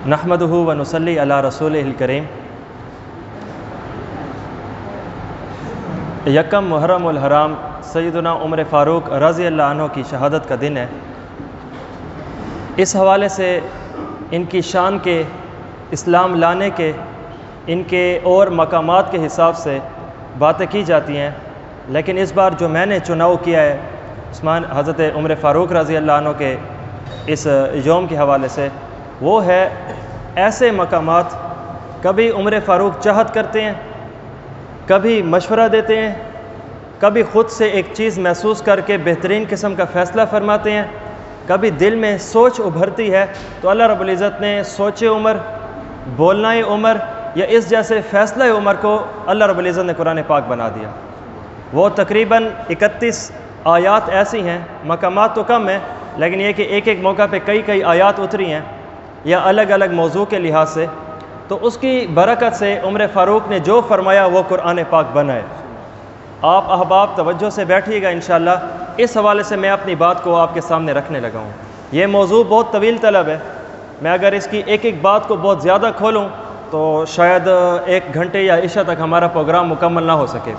نحمدہ و نصلی علی رسولہ الکریم۔ یکم محرم الحرام سیدنا عمر فاروق رضی اللہ عنہ کی شہادت کا دن ہے۔ اس حوالے سے ان کی شان کے، اسلام لانے کے، ان کے اور مقامات کے حساب سے باتیں کی جاتی ہیں، لیکن اس بار جو میں نے چناؤ کیا ہے حضرت عمر فاروق رضی اللہ عنہ کے اس یوم کے حوالے سے، وہ ہے ایسے مقامات کبھی عمر فاروق چاہت کرتے ہیں، کبھی مشورہ دیتے ہیں، کبھی خود سے ایک چیز محسوس کر کے بہترین قسم کا فیصلہ فرماتے ہیں، کبھی دل میں سوچ ابھرتی ہے تو اللہ رب العزت نے سوچ عمر، بولنا عمر یا اس جیسے فیصلہ عمر کو اللہ رب العزت نے قرآن پاک بنا دیا۔ وہ تقریباً 31 آیات ایسی ہیں، مقامات تو کم ہیں، لیکن یہ کہ ایک ایک موقع پہ کئی آیات اتری ہیں یا الگ الگ موضوع کے لحاظ سے، تو اس کی برکت سے عمر فاروق نے جو فرمایا وہ قرآن پاک بنا ہے۔ آپ احباب توجہ سے بیٹھیے گا انشاءاللہ۔ اس حوالے سے میں اپنی بات کو آپ کے سامنے رکھنے لگا ہوں۔ یہ موضوع بہت طویل طلب ہے، میں اگر اس کی ایک ایک بات کو بہت زیادہ کھولوں تو شاید 1 گھنٹے یا عشاء تک ہمارا پروگرام مکمل نہ ہو سکے،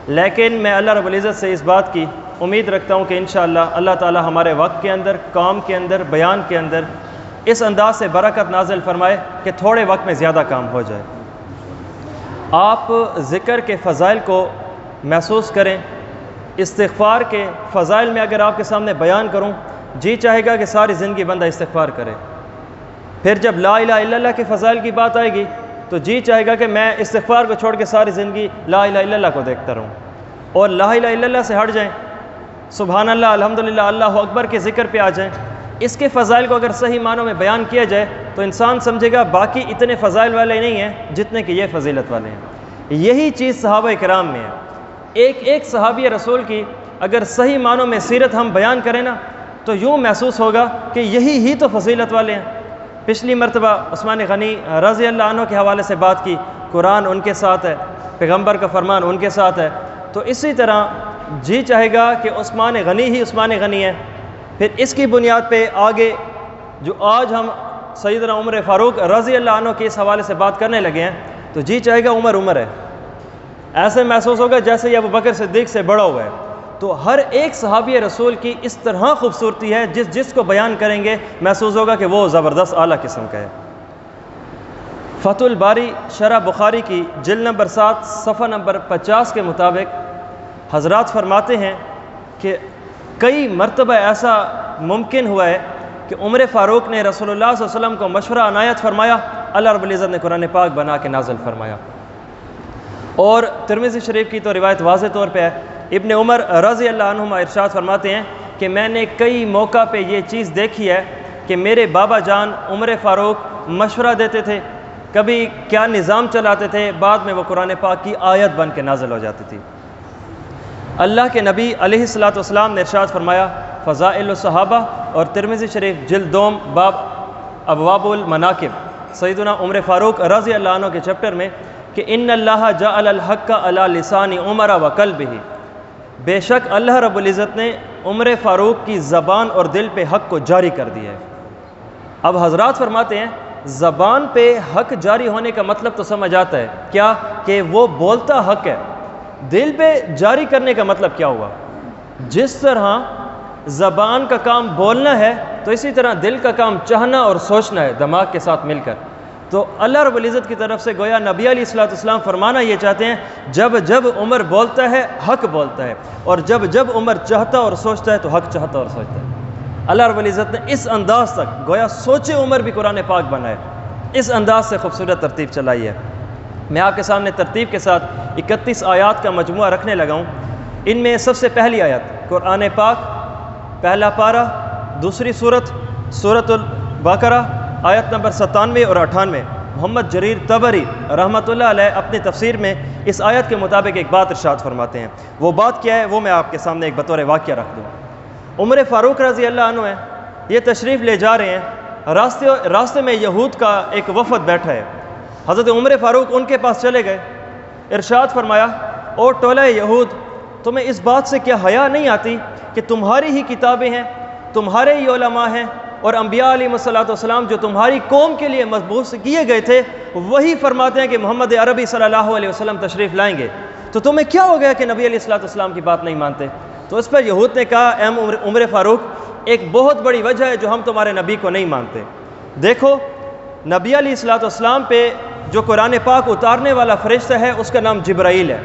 لیکن میں اللہ رب العزت سے اس بات کی امید رکھتا ہوں کہ انشاءاللہ اللہ تعالی ہمارے وقت کے اندر، کام کے اندر، بیان کے اندر اس انداز سے برکت نازل فرمائے کہ تھوڑے وقت میں زیادہ کام ہو جائے۔ آپ ذکر کے فضائل کو محسوس کریں، استغفار کے فضائل میں اگر آپ کے سامنے بیان کروں، جی چاہے گا کہ ساری زندگی بندہ استغفار کرے۔ پھر جب لا الہ الا اللہ کے فضائل کی بات آئے گی تو جی چاہے گا کہ میں استغفار کو چھوڑ کے ساری زندگی لا الہ الا اللہ کو دیکھتا رہوں، اور لا الہ الا اللہ سے ہٹ جائیں، سبحان اللہ، الحمدللہ، اللہ اکبر کے ذکر پہ آ جائیں۔ اس کے فضائل کو اگر صحیح معنوں میں بیان کیا جائے تو انسان سمجھے گا باقی اتنے فضائل والے نہیں ہیں جتنے کہ یہ فضیلت والے ہیں۔ یہی چیز صحابہ کرام میں ہے۔ ایک ایک صحابی رسول کی اگر صحیح معنوں میں سیرت ہم بیان کریں نا تو یوں محسوس ہوگا کہ یہی ہی تو فضیلت والے ہیں۔ پچھلی مرتبہ عثمان غنی رضی اللہ عنہ کے حوالے سے بات کی، قرآن ان کے ساتھ ہے، پیغمبر کا فرمان ان کے ساتھ ہے، تو اسی طرح جی چاہے گا کہ عثمان غنی ہی عثمان غنی ہے۔ پھر اس کی بنیاد پہ آگے جو آج ہم سیدنا عمر فاروق رضی اللہ عنہ کے اس حوالے سے بات کرنے لگے ہیں تو جی چاہے گا عمر ہے، ایسے محسوس ہوگا جیسے یہ ابوبکر صدیق سے بڑا ہوا ہے۔ تو ہر ایک صحابی رسول کی اس طرح خوبصورتی ہے، جس کو بیان کریں گے محسوس ہوگا کہ وہ زبردست اعلیٰ قسم کا ہے۔ فتح الباری شرح بخاری کی جلد نمبر 7 صفحہ نمبر 50 کے مطابق حضرات فرماتے ہیں کہ کئی مرتبہ ایسا ممکن ہوا ہے کہ عمر فاروق نے رسول اللہ صلی اللہ علیہ وسلم کو مشورہ عنایت فرمایا، اللہ رب العزت نے قرآن پاک بنا کے نازل فرمایا۔ اور ترمذی شریف کی تو روایت واضح طور پہ ہے، ابن عمر رضی اللہ عنہما ارشاد فرماتے ہیں کہ میں نے کئی موقع پہ یہ چیز دیکھی ہے کہ میرے بابا جان عمر فاروق مشورہ دیتے تھے، کبھی کیا نظام چلاتے تھے، بعد میں وہ قرآن پاک کی آیت بن کے نازل ہو جاتی تھی۔ اللہ کے نبی علیہ الصلوۃ والسلام نے ارشاد فرمایا، فضائل الصحابہ اور ترمذی شریف جلد 2 باب ابواب المناقب، سیدنا عمر فاروق رضی اللہ عنہ کے چیپٹر میں کہ ان اللہ جعل الحق علی لسان عمر و قلبہ، بے شک اللہ رب العزت نے عمر فاروق کی زبان اور دل پہ حق کو جاری کر دیا ہے۔ اب حضرات فرماتے ہیں زبان پہ حق جاری ہونے کا مطلب تو سمجھ آتا ہے کیا، کہ وہ بولتا حق ہے۔ دل پہ جاری کرنے کا مطلب کیا ہوا؟ جس طرح زبان کا کام بولنا ہے تو اسی طرح دل کا کام چاہنا اور سوچنا ہے دماغ کے ساتھ مل کر۔ تو اللہ رب العزت کی طرف سے گویا نبی علیہ الصلوۃ والسلام فرمانا یہ چاہتے ہیں، جب عمر بولتا ہے حق بولتا ہے، اور جب عمر چاہتا اور سوچتا ہے تو حق چاہتا اور سوچتا ہے۔ اللہ رب العزت نے اس انداز تک گویا سوچے عمر بھی قرآن پاک بنائے، اس انداز سے خوبصورت ترتیب چلائی ہے۔ میں آپ کے سامنے ترتیب کے ساتھ 31 آیات کا مجموعہ رکھنے لگا ہوں۔ ان میں سب سے پہلی آیت قرآن پاک، پہلا پارہ، دوسری سورۃ البقرہ، آیت نمبر 97 اور 98۔ محمد جریر طبری رحمۃ اللہ علیہ اپنی تفسیر میں اس آیت کے مطابق ایک بات ارشاد فرماتے ہیں۔ وہ بات کیا ہے وہ میں آپ کے سامنے ایک بطور واقعہ رکھ دوں۔ عمر فاروق رضی اللہ عنہ ہے، یہ تشریف لے جا رہے ہیں، راستے میں یہود کا ایک وفد بیٹھا ہے، حضرت عمر فاروق ان کے پاس چلے گئے، ارشاد فرمایا، او ٹولہ یہود، تمہیں اس بات سے کیا حیا نہیں آتی کہ تمہاری ہی کتابیں ہیں، تمہارے ہی علماء ہیں، اور انبیاء علیہ السلام جو تمہاری قوم کے لیے مبعوث کیے گئے تھے وہی فرماتے ہیں کہ محمد عربی صلی اللہ علیہ وسلم تشریف لائیں گے، تو تمہیں کیا ہو گیا کہ نبی علیہ السلام کی بات نہیں مانتے؟ تو اس پر یہود نے کہا اے عمر فاروق، ایک بہت بڑی وجہ ہے جو ہم تمہارے نبی کو نہیں مانتے۔ دیکھو، نبی علیہ السلام پہ جو قرآن پاک اتارنے والا فرشتہ ہے اس کا نام جبرائیل ہے،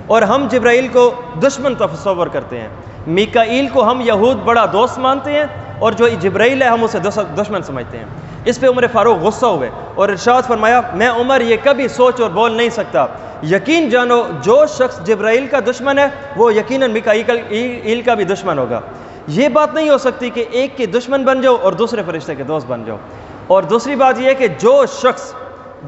اور ہم جبرائیل کو دشمن تصور کرتے ہیں۔ میکائیل کو ہم یہود بڑا دوست مانتے ہیں، اور جو جبرائیل ہے ہم اسے دشمن سمجھتے ہیں۔ اس پہ عمر فاروق غصہ ہوئے اور ارشاد فرمایا میں عمر یہ کبھی سوچ اور بول نہیں سکتا، یقین جانو جو شخص جبرائیل کا دشمن ہے وہ یقیناً میکائیل کا بھی دشمن ہوگا۔ یہ بات نہیں ہو سکتی کہ ایک کے دشمن بن جاؤ اور دوسرے فرشتے کے دوست بن جاؤ۔ اور دوسری بات یہ ہے کہ جو شخص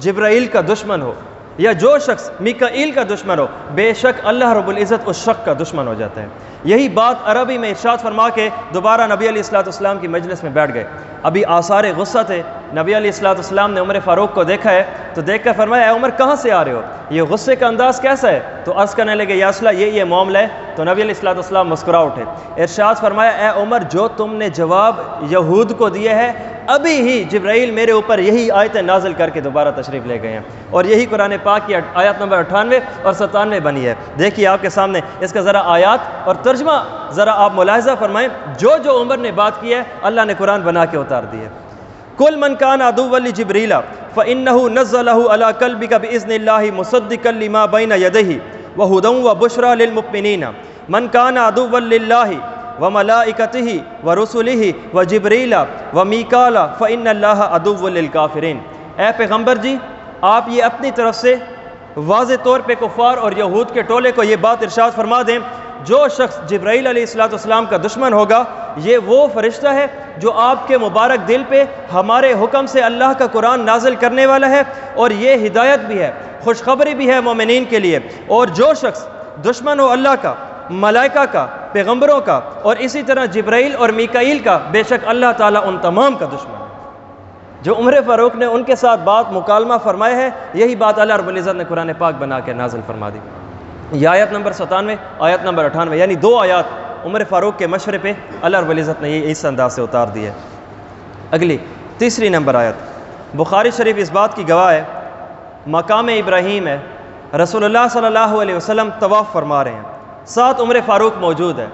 جبرائیل کا دشمن ہو یا جو شخص میکائیل کا دشمن ہو، بے شک اللہ رب العزت اس شخص کا دشمن ہو جاتا ہے۔ یہی بات عربی میں ارشاد فرما کے دوبارہ نبی علیہ السلام کی مجلس میں بیٹھ گئے۔ ابھی آثار غصہ تھے، نبی علیہ السلام نے عمر فاروق کو دیکھا ہے تو دیکھ کر فرمایا اے عمر کہاں سے آ رہے ہو، یہ غصے کا انداز کیسا ہے؟ تو عرض کرنے لگے یا رسول اللہ یہ معاملہ ہے۔ تو نبی علیہ السلام مسکرا اٹھے، ارشاد فرمایا اے عمر جو تم نے جواب یہود کو دیے ہے ابھی ہی جبرائیل میرے اوپر یہی آیتیں نازل کر کے دوبارہ تشریف لے گئے ہیں، اور یہی قرآن پاک کی آیت نمبر 98 اور 97 بنی ہے۔ دیکھیے آپ کے سامنے اس کا ذرا آیات اور ترجمہ ذرا آپ ملاحظہ فرمائیں، جو عمر نے بات کی ہے اللہ نے قرآن بنا کے اتار دی ہے۔ کل من کان عدوا لجبریل فانه نزله على قلبك باذن الله مصدقا لما بين يديه وهدى وبشرى للمؤمنين من كان عدوا لله وملائكته ورسله وجبريل وميكال فان الله عدو للكافرين۔ اے پیغمبر جی آپ یہ اپنی طرف سے واضح طور پہ کفار اور یہود کے ٹولے کو یہ بات ارشاد فرما دیں، جو شخص جبرائیل علیہ السلام کا دشمن ہوگا یہ وہ فرشتہ ہے جو آپ کے مبارک دل پہ ہمارے حکم سے اللہ کا قرآن نازل کرنے والا ہے، اور یہ ہدایت بھی ہے، خوشخبری بھی ہے مومنین کے لیے۔ اور جو شخص دشمن ہو اللہ کا، ملائکہ کا، پیغمبروں کا، اور اسی طرح جبرائیل اور میکائیل کا، بے شک اللہ تعالیٰ ان تمام کا دشمن ہے۔ جو عمر فاروق نے ان کے ساتھ بات مکالمہ فرمایا ہے یہی بات اللہ رب العزت نے قرآن پاک بنا کے نازل فرما دی۔ یہ آیت نمبر 97 آیت نمبر 98 یعنی دو آیات عمر فاروق کے مشورے پہ اللہ رب العزت نے یہ اس انداز سے اتار دی ہے۔ اگلی تیسری نمبر آیت، بخاری شریف اس بات کی گواہ ہے، مقام ابراہیم ہے، رسول اللہ صلی اللہ علیہ وسلم طواف فرما رہے ہیں، ساتھ عمر فاروق موجود ہے۔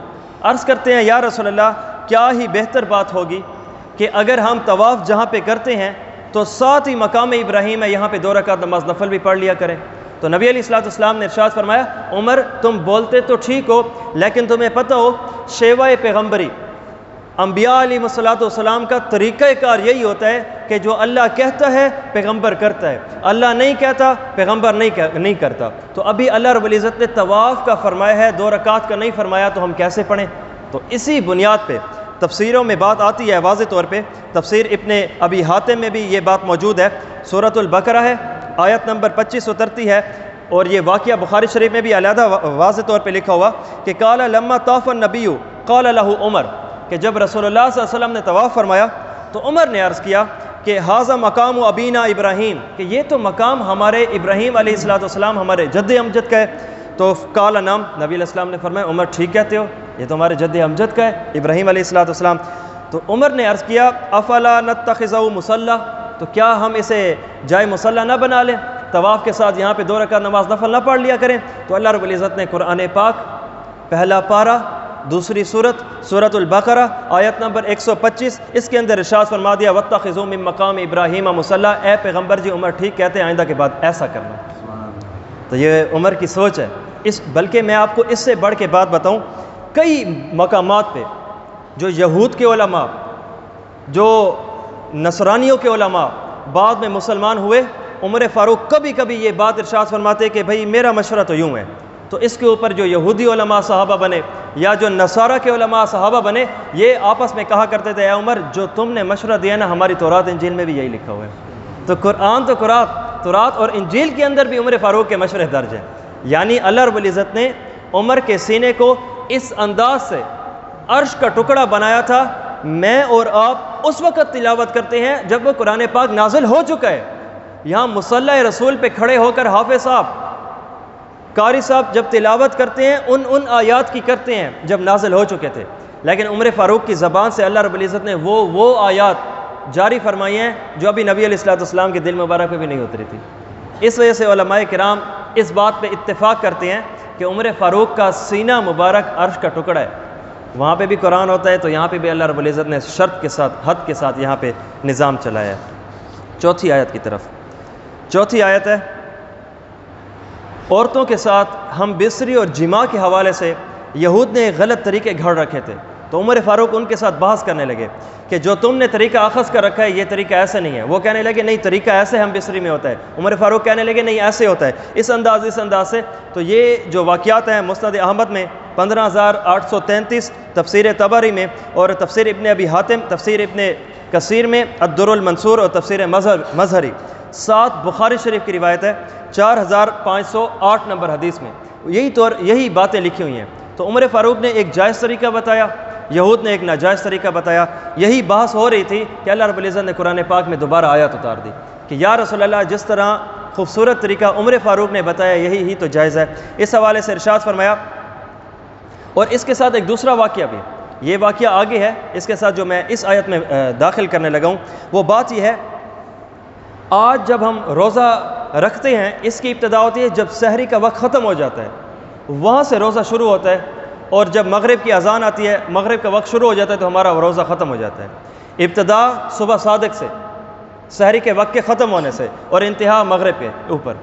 عرض کرتے ہیں یا رسول اللہ کیا ہی بہتر بات ہوگی کہ اگر ہم طواف جہاں پہ کرتے ہیں تو ساتھ ہی مقام ابراہیم ہے، یہاں پہ 2 رکعت نماز نفل بھی پڑھ لیا کریں۔ تو نبی علیہ السلام نے ارشاد فرمایا عمر تم بولتے تو ٹھیک ہو لیکن تمہیں پتہ ہو شیوہ پیغمبری انبیاء علیہ السلام کا طریقہ کار یہی ہوتا ہے کہ جو اللہ کہتا ہے پیغمبر کرتا ہے، اللہ نہیں کہتا پیغمبر نہیں کرتا۔ تو ابھی اللہ رب العزت نے طواف کا فرمایا ہے، 2 رکعت کا نہیں فرمایا، تو ہم کیسے پڑھیں؟ تو اسی بنیاد پہ تفسیروں میں بات آتی ہے واضح طور پہ، تفسیر ابن ابی حاتم میں بھی یہ بات موجود ہے، سورۃ البقرہ ہے، آیت نمبر 25 اترتی ہے، اور یہ واقعہ بخاری شریف میں بھی علیحدہ واضح طور پہ لکھا ہوا کہ قال لما طاف النبی قال له عمر، کہ جب رسول اللہ صلی اللہ علیہ وسلم نے طواف فرمایا تو عمر نے عرض کیا کہ ھذا مقام ابینا ابراہیم، کہ یہ تو مقام ہمارے ابراہیم علیہ السلام ہمارے جد امجد کا ہے۔ تو قال نعم، نبی علیہ السلام نے فرمایا عمر ٹھیک کہتے ہو، یہ تو ہمارے جد امجد کا ہے ابراہیم علیہ السلام۔ تو عمر نے عرض کیا افلا نتخذہ مصلی، تو کیا ہم اسے جائے مصلی نہ بنا لیں، طواف کے ساتھ یہاں پہ 2 رکعت نماز نفل نہ پڑھ لیا کریں؟ تو اللہ رب العزت نے قرآن پاک پہلا پارہ دوسری سورۃ البقرہ آیت نمبر 125 اس کے اندر ارشاد فرما دیا واتخذوا من مقام ابراہیم مصلی، اے پیغمبر جی عمر ٹھیک کہتے ہیں، آئندہ کے بعد ایسا کرنا۔ تو یہ عمر کی سوچ ہے۔ بلکہ میں آپ کو اس سے بڑھ کے بات بتاؤں، کئی مقامات پہ جو یہود کے علماء، جو نصرانیوں کے علماء بعد میں مسلمان ہوئے، عمر فاروق کبھی کبھی یہ بات ارشاد فرماتے کہ بھئی میرا مشورہ تو یوں ہے۔ تو اس کے اوپر جو یہودی علماء صحابہ بنے یا جو نصارہ کے علماء صحابہ بنے، یہ آپس میں کہا کرتے تھے اے عمر جو تم نے مشورہ دیا نا ہماری تورات انجیل میں بھی یہی لکھا ہوا ہے۔ تو قرآن تو تورات اور انجیل کے اندر بھی عمر فاروق کے مشورے درج ہیں۔ یعنی اللہ رب العزت نے عمر کے سینے کو اس انداز سے عرش کا ٹکڑا بنایا تھا، میں اور آپ اس وقت تلاوت کرتے ہیں جب وہ قرآن پاک نازل ہو چکا ہے۔ یہاں مصلی رسول پہ کھڑے ہو کر حافظ صاحب، قاری صاحب جب تلاوت کرتے ہیں ان آیات کی کرتے ہیں جب نازل ہو چکے تھے، لیکن عمر فاروق کی زبان سے اللہ رب العزت نے وہ آیات جاری فرمائی ہیں جو ابھی نبی علیہ الصلوۃ والسلام کے دل مبارک پہ بھی نہیں اتری تھی۔ اس وجہ سے علماء کرام اس بات پہ اتفاق کرتے ہیں کہ عمر فاروق کا سینہ مبارک عرش کا ٹکڑا ہے، وہاں پہ بھی قرآن ہوتا ہے تو یہاں پہ بھی اللہ رب العزت نے شرط کے ساتھ، حد کے ساتھ یہاں پہ نظام چلایا ہے۔ چوتھی آیت کی طرف، چوتھی آیت ہے، عورتوں کے ساتھ ہم بستری اور جماع کے حوالے سے یہود نے غلط طریقے گھڑ رکھے تھے، تو عمر فاروق ان کے ساتھ بحث کرنے لگے کہ جو تم نے طریقہ اخذ کر رکھا ہے یہ طریقہ ایسا نہیں ہے۔ وہ کہنے لگے نہیں طریقہ ایسے ہم بستری میں ہوتا ہے، عمر فاروق کہنے لگے نہیں ایسے ہوتا ہے، اس انداز سے۔ تو یہ جو واقعات ہیں مسند احمد میں 15833، تفسیر طبری میں، اور تفسیر ابن ابی حاتم، تفسیر ابن کثیر میں، الدر المنصور اور تفسیر مظہری، 7 بخاری شریف کی روایت ہے 4508 نمبر حدیث میں یہی باتیں لکھی ہوئی ہیں۔ تو عمر فاروق نے ایک جائز طریقہ بتایا، یہود نے ایک ناجائز طریقہ بتایا۔ یہی بحث ہو رہی تھی کہ اللہ رب العزت نے قرآن پاک میں دوبارہ آیت اتار دی کہ یا رسول اللہ جس طرح خوبصورت طریقہ عمر فاروق نے بتایا یہی ہی تو جائز ہے۔ اس حوالے سے ارشاد فرمایا، اور اس کے ساتھ ایک دوسرا واقعہ بھی، یہ واقعہ آگے ہے اس کے ساتھ جو میں اس آیت میں داخل کرنے لگا ہوں، وہ بات یہ ہے آج جب ہم روزہ رکھتے ہیں اس کی ابتدا ہوتی ہے جب سحری کا وقت ختم ہو جاتا ہے، وہاں سے روزہ شروع ہوتا ہے، اور جب مغرب کی اذان آتی ہے، مغرب کا وقت شروع ہو جاتا ہے تو ہمارا روزہ ختم ہو جاتا ہے۔ ابتدا صبح صادق سے، سحری کے وقت کے ختم ہونے سے، اور انتہا مغرب کے اوپر۔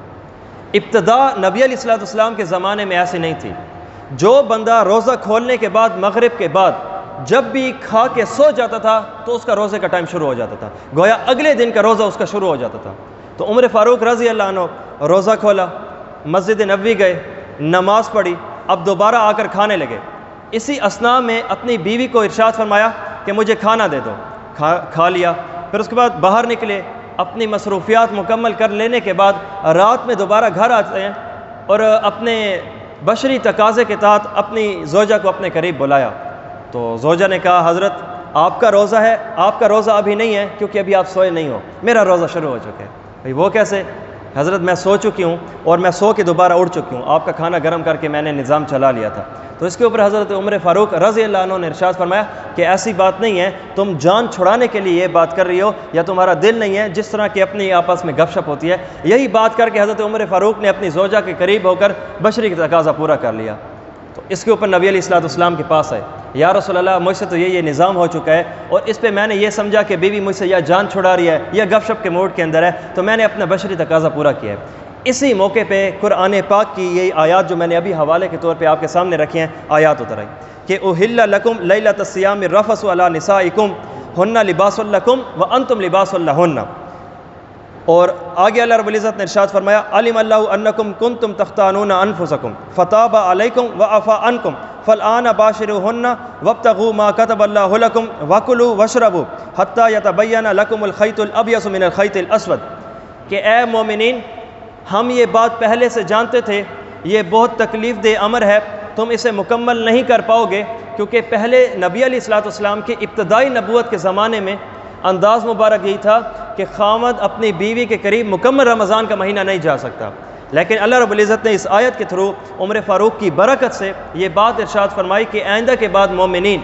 ابتدا نبی علیہ الصلوۃ والسلام کے زمانے میں ایسی نہیں تھی۔ جو بندہ روزہ کھولنے کے بعد مغرب کے بعد جب بھی کھا کے سو جاتا تھا تو اس کا روزے کا ٹائم شروع ہو جاتا تھا، گویا اگلے دن کا روزہ اس کا شروع ہو جاتا تھا۔ تو عمر فاروق رضی اللہ عنہ روزہ کھولا، مسجد نبوی گئے، نماز پڑھی، اب دوبارہ آ کر کھانے لگے۔ اسی اثناء میں اپنی بیوی کو ارشاد فرمایا کہ مجھے کھانا دے دو، کھا لیا۔ پھر اس کے بعد باہر نکلے، اپنی مصروفیات مکمل کر لینے کے بعد رات میں دوبارہ گھر آتے ہیں، اور اپنے بشری تقاضے کے تحت اپنی زوجہ کو اپنے قریب بلایا۔ تو زوجہ نے کہا حضرت آپ کا روزہ ہے، آپ کا روزہ ابھی نہیں ہے کیونکہ ابھی آپ سوئے نہیں ہو، میرا روزہ شروع ہو چکا ہے۔ بھائی وہ کیسے؟ حضرت میں سو چکی ہوں اور میں سو کے دوبارہ اٹھ چکی ہوں، آپ کا کھانا گرم کر کے میں نے نظام چلا لیا تھا۔ تو اس کے اوپر حضرت عمر فاروق رضی اللہ عنہ نے ارشاد فرمایا کہ ایسی بات نہیں ہے، تم جان چھڑانے کے لیے یہ بات کر رہی ہو یا تمہارا دل نہیں ہے، جس طرح کہ اپنی آپس میں گپ شپ ہوتی ہے۔ یہی بات کر کے حضرت عمر فاروق نے اپنی زوجہ کے قریب ہو کر بشری کا تقاضا پورا کر لیا۔ تو اس کے اوپر نبی علیہ الصلوۃ والسلام کے پاس آئے، یا رسول اللہ مجھ سے تو یہ نظام ہو چکا ہے، اور اس پہ میں نے یہ سمجھا کہ بیوی مجھ سے یا جان چھڑا رہی ہے یا گپ شپ کے موڈ کے اندر ہے، تو میں نے اپنا بشری تقاضا پورا کیا ہے۔ اسی موقع پہ قرآن پاک کی یہ آیات جو میں نے ابھی حوالے کے طور پہ آپ کے سامنے رکھی ہیں، آیات اتر آئی کہ احل لکم لیلۃ الصیام الرفث علی نسائکم ہن لباس لکم وانتم لباس لہن۔ اور آگے اللہ رب العزت نے ارشاد فرمایا علم اللہ انکم کنتم تختانون انفسکم فتاب علیکم وعفا عنکم فالآن باشروہن وابتغوا ما کتب اللہ لکم وکلوا واشربوا حتی یتبین لکم الخیط الابیض من الخیط الاسود، کہ اے مومنین ہم یہ بات پہلے سے جانتے تھے، یہ بہت تکلیف دہ امر ہے، تم اسے مکمل نہیں کر پاؤ گے، کیونکہ پہلے نبی علیہ الصلوۃ والسلام کی ابتدائی نبوت کے زمانے میں انداز مبارک یہی تھا کہ خاوند اپنی بیوی کے قریب مکمل رمضان کا مہینہ نہیں جا سکتا، لیکن اللہ رب العزت نے اس آیت کے تھرو عمر فاروق کی برکت سے یہ بات ارشاد فرمائی کہ آئندہ کے بعد مومنین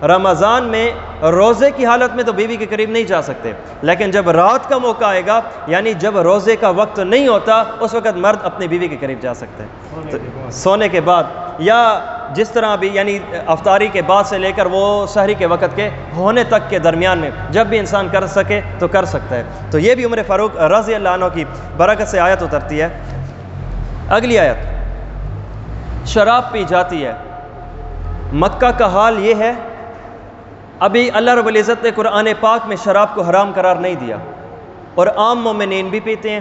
رمضان میں روزے کی حالت میں تو بیوی کے قریب نہیں جا سکتے، لیکن جب رات کا موقع آئے گا، یعنی جب روزے کا وقت نہیں ہوتا، اس وقت مرد اپنی بیوی کے قریب جا سکتے ہیں سونے کے بعد، یا جس طرح بھی یعنی افطاری کے بعد سے لے کر وہ سحری کے وقت کے ہونے تک کے درمیان میں جب بھی انسان کر سکے تو کر سکتا ہے۔ تو یہ بھی عمر فاروق رضی اللہ عنہ کی برکت سے آیت اترتی ہے۔ اگلی آیت، شراب پی جاتی ہے۔ مکہ کا حال یہ ہے، ابھی اللہ رب العزت نے قرآن پاک میں شراب کو حرام قرار نہیں دیا، اور عام مومنین بھی پیتے ہیں،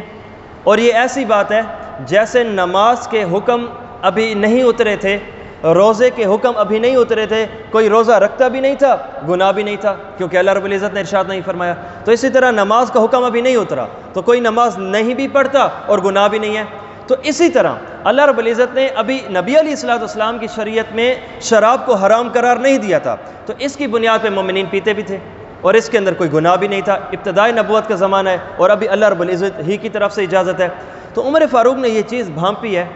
اور یہ ایسی بات ہے جیسے نماز کے حکم ابھی نہیں اترے تھے، روزے کے حکم ابھی نہیں اترے تھے، کوئی روزہ رکھتا بھی نہیں تھا، گناہ بھی نہیں تھا، کیونکہ اللہ رب العزت نے ارشاد نہیں فرمایا۔ تو اسی طرح نماز کا حکم ابھی نہیں اترا تو کوئی نماز نہیں بھی پڑھتا اور گناہ بھی نہیں ہے۔ تو اسی طرح اللہ رب العزت نے ابھی نبی علیہ الصلوۃ والسلام کی شریعت میں شراب کو حرام قرار نہیں دیا تھا، تو اس کی بنیاد پہ مومنین پیتے بھی تھے اور اس کے اندر کوئی گناہ بھی نہیں تھا، ابتدائی نبوت کا زمانہ ہے اور ابھی اللہ رب العزت ہی کی طرف سے اجازت ہے۔ تو عمر فاروق نے یہ چیز بھانپی ہے،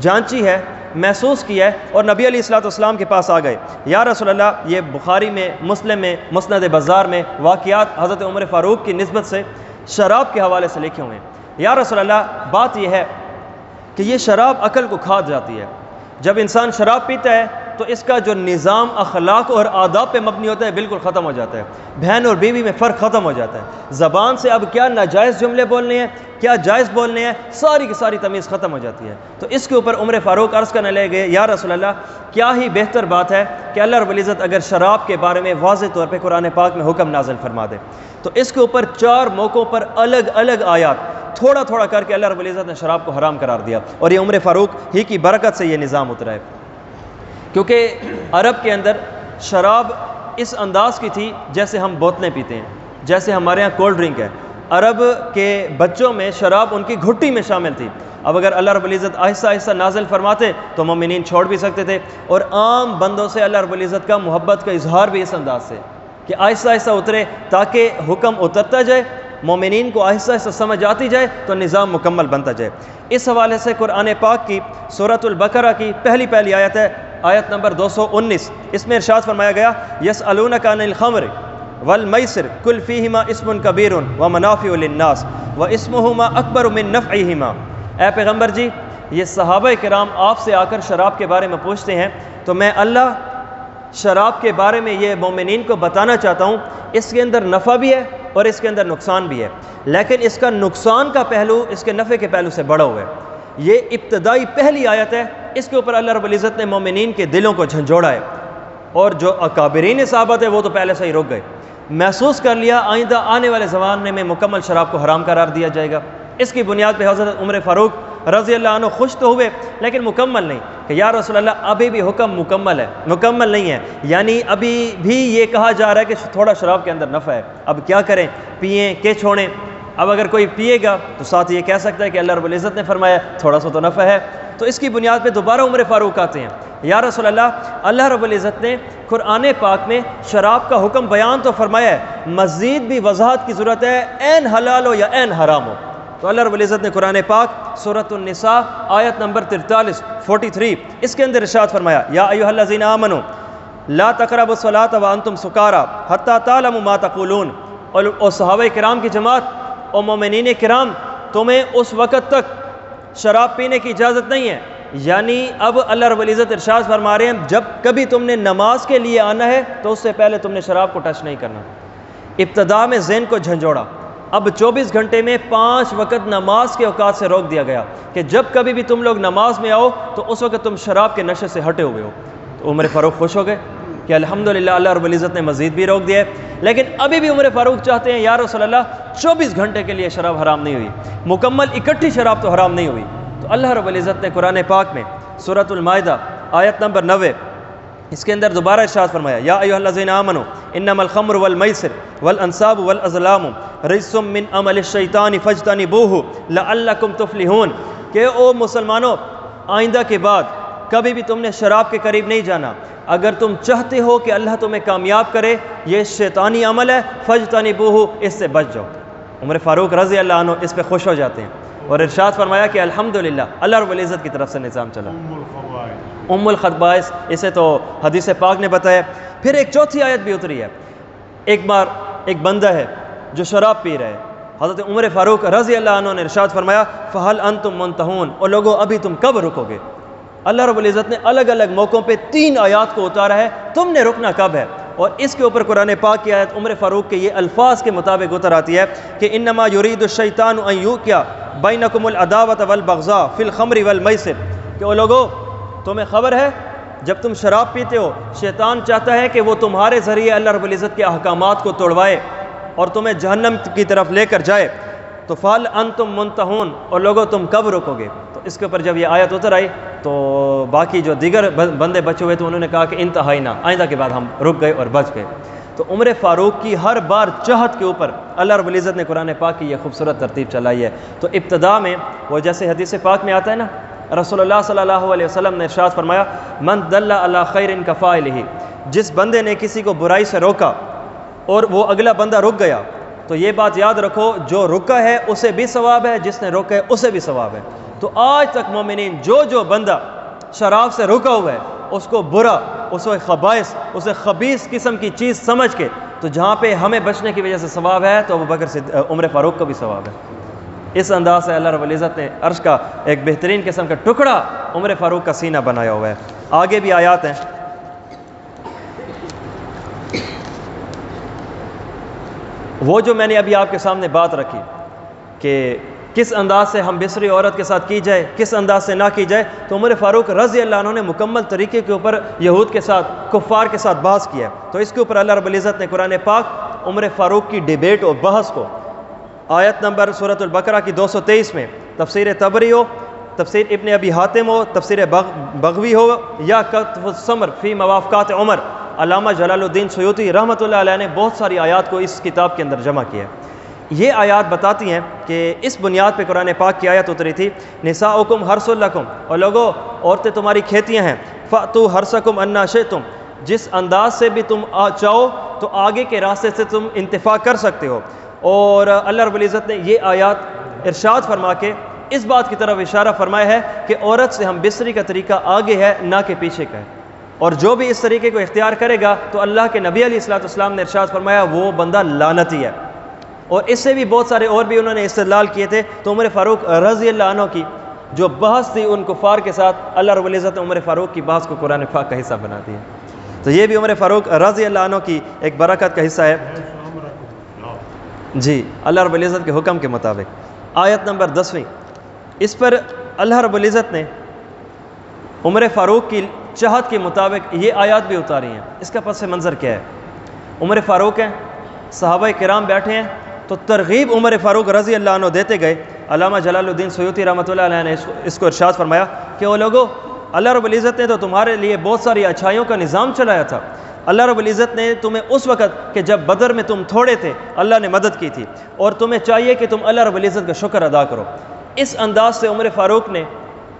جانچی ہے، محسوس کیا ہے اور نبی علیہ الصلوۃ والسلام کے پاس آ گئے، یا رسول اللہ، یہ بخاری میں، مسلم میں، مسند بزار میں واقعات حضرت عمر فاروق کی نسبت سے شراب کے حوالے سے لکھے ہوئے ہیں۔ یا رسول اللہ، بات یہ ہے کہ یہ شراب عقل کو کھا جاتی ہے۔ جب انسان شراب پیتا ہے تو اس کا جو نظام اخلاق اور آداب پہ مبنی ہوتا ہے بالکل ختم ہو جاتا ہے، بہن اور بیوی میں فرق ختم ہو جاتا ہے، زبان سے اب کیا ناجائز جملے بولنے ہیں، کیا جائز بولنے ہیں، ساری کی ساری تمیز ختم ہو جاتی ہے۔ تو اس کے اوپر عمر فاروق عرض کرنے لے گئے، یا رسول اللہ، کیا ہی بہتر بات ہے کہ اللہ رب العزت اگر شراب کے بارے میں واضح طور پہ قرآن پاک میں حکم نازل فرما دے تو اس کے اوپر 4 موقعوں پر الگ الگ آیات تھوڑا تھوڑا کر کے اللہ رب العزت نے شراب کو حرام قرار دیا، اور یہ عمر فاروق ہی کی برکت سے یہ نظام اترا ہے۔ کیونکہ عرب کے اندر شراب اس انداز کی تھی جیسے ہم بوتلیں پیتے ہیں، جیسے ہمارے ہاں کولڈ ڈرنک ہے، عرب کے بچوں میں شراب ان کی گھٹی میں شامل تھی۔ اب اگر اللہ رب العزت آہستہ آہستہ نازل فرماتے تو مومنین چھوڑ بھی سکتے تھے، اور عام بندوں سے اللہ رب العزت کا محبت کا اظہار بھی اس انداز سے کہ آہستہ آہستہ اترے تاکہ حکم اترتا جائے، مومنین کو آہستہ آہستہ سمجھ آتی جائے تو نظام مکمل بنتا جائے۔ اس حوالے سے قرآن پاک کی سورۃ البقرہ کی پہلی آیت ہے، آیت نمبر 219، اس میں ارشاد فرمایا گیا، یسألونک عن الخمر والمیسر قل فیہما اسم کبیر ومنافع للناس واسمہما اکبر من نفعہما۔ اے پیغمبر جی، یہ صحابہ کرام آپ سے آ کر شراب کے بارے میں پوچھتے ہیں تو میں اللہ شراب کے بارے میں یہ مومنین کو بتانا چاہتا ہوں، اس کے اندر نفع بھی ہے اور اس کے اندر نقصان بھی ہے، لیکن اس کا نقصان کا پہلو اس کے نفع کے پہلو سے بڑا ہوا ہے۔ یہ ابتدائی پہلی آیت ہے، اس کے اوپر اللہ رب العزت نے مومنین کے دلوں کو جھنجھوڑا ہے، اور جو اکابرین صحابہ تھے وہ تو پہلے سے ہی رک گئے، محسوس کر لیا آئندہ آنے والے زمانے میں مکمل شراب کو حرام قرار دیا جائے گا۔ اس کی بنیاد پہ حضرت عمر فاروق رضی اللہ عنہ خوش تو ہوئے لیکن مکمل نہیں، کہ یا رسول اللہ ابھی بھی حکم مکمل نہیں ہے، یعنی ابھی بھی یہ کہا جا رہا ہے کہ تھوڑا شراب کے اندر نفع ہے، اب کیا کریں، پئیں کہ چھوڑیں؟ اب اگر کوئی پیے گا تو ساتھ یہ کہہ سکتا ہے کہ اللہ رب العزت نے فرمایا تھوڑا سا تو نفع ہے، تو اس کی بنیاد پہ دوبارہ عمر فاروق آتے ہیں، یا رسول اللہ رب العزت نے قرآن پاک میں شراب کا حکم بیان تو فرمایا ہے، مزید بھی وضاحت کی ضرورت ہے، عین حلال ہو یا عین حرام ہو۔ تو اللہ رب العزت نے قرآن پاک سورۃ النساء آیت نمبر 43 اس کے اندر ارشاد فرمایا، یا ایھا الذین آمنوا لا تقربوا الصلاۃ وانتم سکارى حتی تعلموا ما تقولون۔ اور صحابہ کرام کی جماعت اور مومنین کرام، تمہیں اس وقت تک شراب پینے کی اجازت نہیں ہے، یعنی اب اللہ رب العزت ارشاد فرما رہے ہیں جب کبھی تم نے نماز کے لیے آنا ہے تو اس سے پہلے تم نے شراب کو ٹچ نہیں کرنا۔ ابتدا میں ذہن کو جھنجھوڑا، اب 24 گھنٹے میں 5 وقت نماز کے اوقات سے روک دیا گیا کہ جب کبھی بھی تم لوگ نماز میں آؤ تو اس وقت تم شراب کے نشے سے ہٹے ہوئے ہو۔ تو عمر فاروق خوش ہو گئے کہ الحمدللہ اللہ رب العزت نے مزید بھی روک دیا ہے، لیکن ابھی بھی عمر فاروق چاہتے ہیں یا رسول اللہ 24 گھنٹے کے لیے شراب حرام نہیں ہوئی، مکمل اکٹھی شراب تو حرام نہیں ہوئی۔ تو اللہ رب العزت نے قرآن پاک میں سورۃ المائدہ آیت نمبر 90 اس کے اندر دوبارہ ارشاد فرمایا، یا ایھا الذین آمنوا انما الخمر والمیسر والانصاب والازلام رجس من عمل الشیطان فاجتنبوہ لعلکم تفلحون، کہ او مسلمانوں، آئندہ کے بعد کبھی بھی تم نے شراب کے قریب نہیں جانا، اگر تم چاہتے ہو کہ اللہ تمہیں کامیاب کرے، یہ شیطانی عمل ہے، فاجتنبوہ، اس سے بچ جاؤ۔ عمر فاروق رضی اللہ عنہ اس پہ خوش ہو جاتے ہیں اور ارشاد فرمایا کہ الحمدللہ اللہ رب العزت کی طرف سے نظام چلا۔ ام الخبائث، اسے تو حدیث پاک نے بتایا۔ پھر ایک چوتھی آیت بھی اتری ہے، ایک بار ایک بندہ ہے جو شراب پی رہا ہے، حضرت عمر فاروق رضی اللہ عنہ نے ارشاد فرمایا فہل انتم منتہون، اور لوگوں ابھی تم کب رکو گے؟ اللہ رب العزت نے الگ الگ موقعوں پہ 3 آیات کو اتارا ہے، تم نے رکنا کب ہے؟ اور اس کے اوپر قرآن پاک کی آیت عمر فاروق کے یہ الفاظ کے مطابق اتر آتی ہے کہ انما یرید الشیطان ان یوقع بینکم العداوۃ والبغضاء فی الخمر والمیسر، کہ وہ لوگوں تمہیں خبر ہے جب تم شراب پیتے ہو شیطان چاہتا ہے کہ وہ تمہارے ذریعے اللہ رب العزت کے احکامات کو توڑوائے اور تمہیں جہنم کی طرف لے کر جائے، تو فال انتم منتہون، اور لوگوں تم کب رکو گے؟ تو اس کے اوپر جب یہ آیت اتر آئی تو باقی جو دیگر بندے بچے ہوئے تو انہوں نے کہا کہ انتہائی نہ، آئندہ کے بعد ہم رک گئے اور بچ گئے۔ تو عمر فاروق کی ہر بار چاہت کے اوپر اللہ رب العزت نے قرآن پاک کی یہ خوبصورت ترتیب چلائی ہے۔ تو ابتدا میں وہ جیسے حدیث پاک میں آتا ہے نا، رسول اللہ صلی اللہ علیہ وسلم نے ارشاد فرمایا من دل علی خیر کفاعلہ، جس بندے نے کسی کو برائی سے روکا اور وہ اگلا بندہ رک گیا تو یہ بات یاد رکھو جو رکا ہے اسے بھی ثواب ہے، جس نے روکا ہے اسے بھی ثواب ہے۔ تو آج تک مومنین جو بندہ شراب سے رکا ہوا ہے، اس کو برا، اسے خبائث، اسے خبیث قسم کی چیز سمجھ کے، تو جہاں پہ ہمیں بچنے کی وجہ سے ثواب ہے تو ابوبکر سے عمر فاروق کو بھی ثواب ہے۔ اس انداز سے اللہ رب العزت نے عرش کا ایک بہترین قسم کا ٹکڑا عمر فاروق کا سینہ بنایا ہوا ہے۔ آگے بھی آیات ہیں، وہ جو میں نے ابھی آپ کے سامنے بات رکھی کہ کس انداز سے ہم بسری عورت کے ساتھ کی جائے، کس انداز سے نہ کی جائے، تو عمر فاروق رضی اللہ عنہ نے مکمل طریقے کے اوپر یہود کے ساتھ، کفار کے ساتھ بحث کیا ہے۔ تو اس کے اوپر اللہ رب العزت نے قرآن پاک عمر فاروق کی ڈیبیٹ اور بحث کو آیت نمبر سورۃ البقرہ کی 223 میں، تفسیر طبری ہو، تفسیر ابن ابی حاتم ہو، تفسیر بغوی ہو، یا کتف السمر فی موافقات عمر، علامہ جلال الدین سیوطی رحمۃ اللہ علیہ نے بہت ساری آیات کو اس کتاب کے اندر جمع کیا ہے۔ یہ آیات بتاتی ہیں کہ اس بنیاد پہ قرآن پاک کی آیت اتری تھی، نساؤکم حرث لکم، اور لوگو عورتیں تمہاری کھیتیاں ہیں، فأتوا حرثکم انا شئتم، جس انداز سے بھی تم چاہو تو آگے کے راستے سے تم انتفاع کر سکتے ہو۔ اور اللہ رب العزت نے یہ آیات ارشاد فرما کے اس بات کی طرف اشارہ فرمایا ہے کہ عورت سے ہم بستری کا طریقہ آگے ہے نہ کہ پیچھے کا ہے، اور جو بھی اس طریقے کو اختیار کرے گا تو اللہ کے نبی علیہ الصلوۃ والسلام نے ارشاد فرمایا وہ بندہ لعنتی ہے۔ اور اس سے بھی بہت سارے اور بھی انہوں نے استدلال کیے تھے۔ تو عمر فاروق رضی اللہ عنہ کی جو بحث تھی ان کفار کے ساتھ، اللہ رب العزت نے عمر فاروق کی بحث کو قرآن پاک کا حصہ بنا دیا۔ تو یہ بھی عمر فاروق رضی اللہ عنہ کی ایک برکت کا حصہ ہے جی، اللہ رب العزت کے حکم کے مطابق۔ آیت نمبر 10، اس پر اللہ رب العزت نے عمر فاروق کی چاہت کے مطابق یہ آیات بھی اتاری ہیں۔ اس کا پس منظر کیا ہے؟ عمر فاروق ہیں، صحابہ کرام بیٹھے ہیں، تو ترغیب عمر فاروق رضی اللہ عنہ دیتے گئے۔ علامہ جلال الدین سیوطی رحمۃ اللہ علیہ نے اس کو ارشاد فرمایا کہ وہ لوگوں، اللہ رب العزت نے تو تمہارے لیے بہت ساری اچھائیوں کا نظام چلایا تھا۔ اللہ رب العزت نے تمہیں اس وقت کہ جب بدر میں تم تھوڑے تھے اللہ نے مدد کی تھی، اور تمہیں چاہیے کہ تم اللہ رب العزت کا شکر ادا کرو۔ اس انداز سے عمر فاروق نے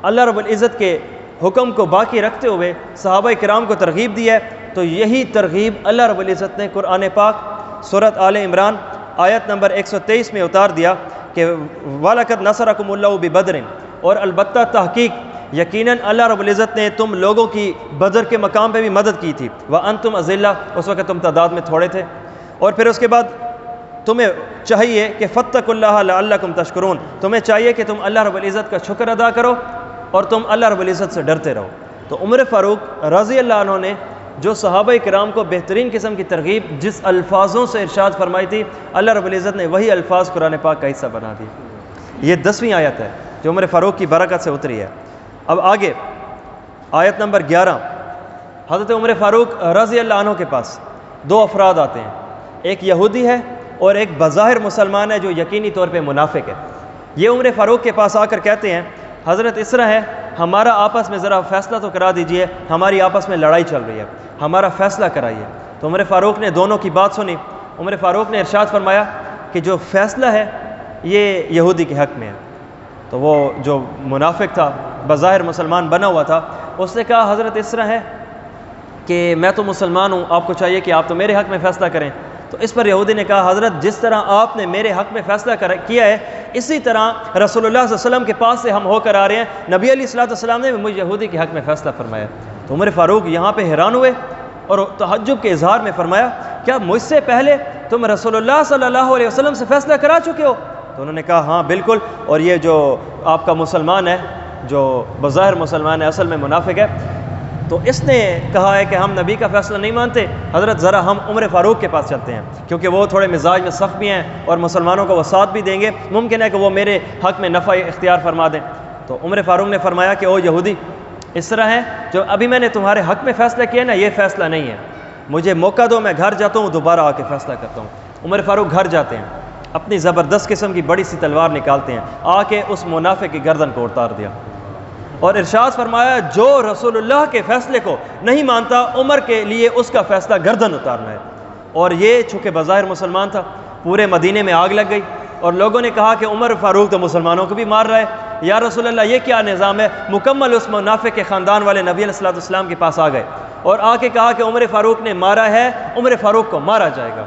اللہ رب العزت کے حکم کو باقی رکھتے ہوئے صحابہ کرام کو ترغیب دی ہے۔ تو یہی ترغیب اللہ رب العزت نے قرآن پاک سورۃ آل عمران آیت نمبر 123 میں اتار دیا کہ وَلَقَدْ نَصَرَكُمُ اللَّهُ بِبَدْرٍ، اور البتہ تحقیق یقیناً اللہ رب العزت نے تم لوگوں کی بدر کے مقام پہ بھی مدد کی تھی، وَأَنْتُمْ أَذِلَّةٌ، اس وقت تم تعداد میں تھوڑے تھے۔ اور پھر اس کے بعد تمہیں چاہیے کہ فَاتَّقُوا اللَّهَ لَعَلَّكُمْ تَشْكُرُونَ، تمہیں چاہیے کہ تم اللہ رب العزت کا شکر ادا کرو اور تم اللہ رب العزت سے ڈرتے رہو۔ تو عمر فاروق رضی اللہ عنہ نے جو صحابہ کرام کو بہترین قسم کی ترغیب جس الفاظوں سے ارشاد فرمائی تھی، اللہ رب العزت نے وہی الفاظ قرآن پاک کا حصہ بنا دی۔ یہ 10ویں آیت ہے جو عمر فاروق کی برکت سے اتری ہے۔ اب آگے آیت نمبر 11، حضرت عمر فاروق رضی اللہ عنہ کے پاس دو افراد آتے ہیں، ایک یہودی ہے اور ایک بظاہر مسلمان ہے جو یقینی طور پہ منافق ہے۔ یہ عمر فاروق کے پاس آ کر کہتے ہیں حضرت اس طرح ہے، ہمارا آپس میں ذرا فیصلہ تو کرا دیجئے، ہماری آپس میں لڑائی چل رہی ہے، ہمارا فیصلہ کرائیے۔ تو عمر فاروق نے دونوں کی بات سنی۔ عمر فاروق نے ارشاد فرمایا کہ جو فیصلہ ہے یہ یہودی کے حق میں ہے۔ تو وہ جو منافق تھا، بظاہر مسلمان بنا ہوا تھا، اس نے کہا حضرت اس طرح ہے کہ میں تو مسلمان ہوں، آپ کو چاہیے کہ آپ تو میرے حق میں فیصلہ کریں۔ تو اس پر یہودی نے کہا حضرت جس طرح آپ نے میرے حق میں فیصلہ کیا ہے، اسی طرح رسول اللہ صلی اللہ علیہ وسلم کے پاس سے ہم ہو کر آ رہے ہیں، نبی علیہ الصلوۃ والسلام نے مجھ یہودی کے حق میں فیصلہ فرمایا۔ تو عمر فاروق یہاں پہ حیران ہوئے اور تعجب کے اظہار میں فرمایا کیا مجھ سے پہلے تم رسول اللہ صلی اللہ علیہ وسلم سے فیصلہ کرا چکے ہو؟ تو انہوں نے کہا ہاں بالکل، اور یہ جو آپ کا مسلمان ہے جو بظاہر مسلمان ہے اصل میں منافق ہے۔ تو اس نے کہا ہے کہ ہم نبی کا فیصلہ نہیں مانتے، حضرت ذرا ہم عمر فاروق کے پاس چلتے ہیں، کیونکہ وہ تھوڑے مزاج میں سخت بھی ہیں اور مسلمانوں کو وہ ساتھ بھی دیں گے، ممکن ہے کہ وہ میرے حق میں نفع اختیار فرما دیں۔ تو عمر فاروق نے فرمایا کہ او یہودی، اس طرح ہے جو ابھی میں نے تمہارے حق میں فیصلہ کیا نا، یہ فیصلہ نہیں ہے، مجھے موقع دو، میں گھر جاتا ہوں، دوبارہ آ کے فیصلہ کرتا ہوں۔ عمر فاروق گھر جاتے ہیں، اپنی زبردست قسم کی بڑی سی تلوار نکالتے ہیں، آ کے اس منافق کی گردن کو اتار دیا اور ارشاد فرمایا جو رسول اللہ کے فیصلے کو نہیں مانتا عمر کے لیے اس کا فیصلہ گردن اتارنا ہے۔ اور یہ چونکہ بظاہر مسلمان تھا، پورے مدینے میں آگ لگ گئی اور لوگوں نے کہا کہ عمر فاروق تو مسلمانوں کو بھی مار رہا ہے، یا رسول اللہ یہ کیا نظام ہے؟ مکمل اس منافق کے خاندان والے نبی علیہ الصلوۃ والسلام کے پاس آ گئے اور آ کے کہا کہ عمر فاروق نے مارا ہے، عمر فاروق کو مارا جائے گا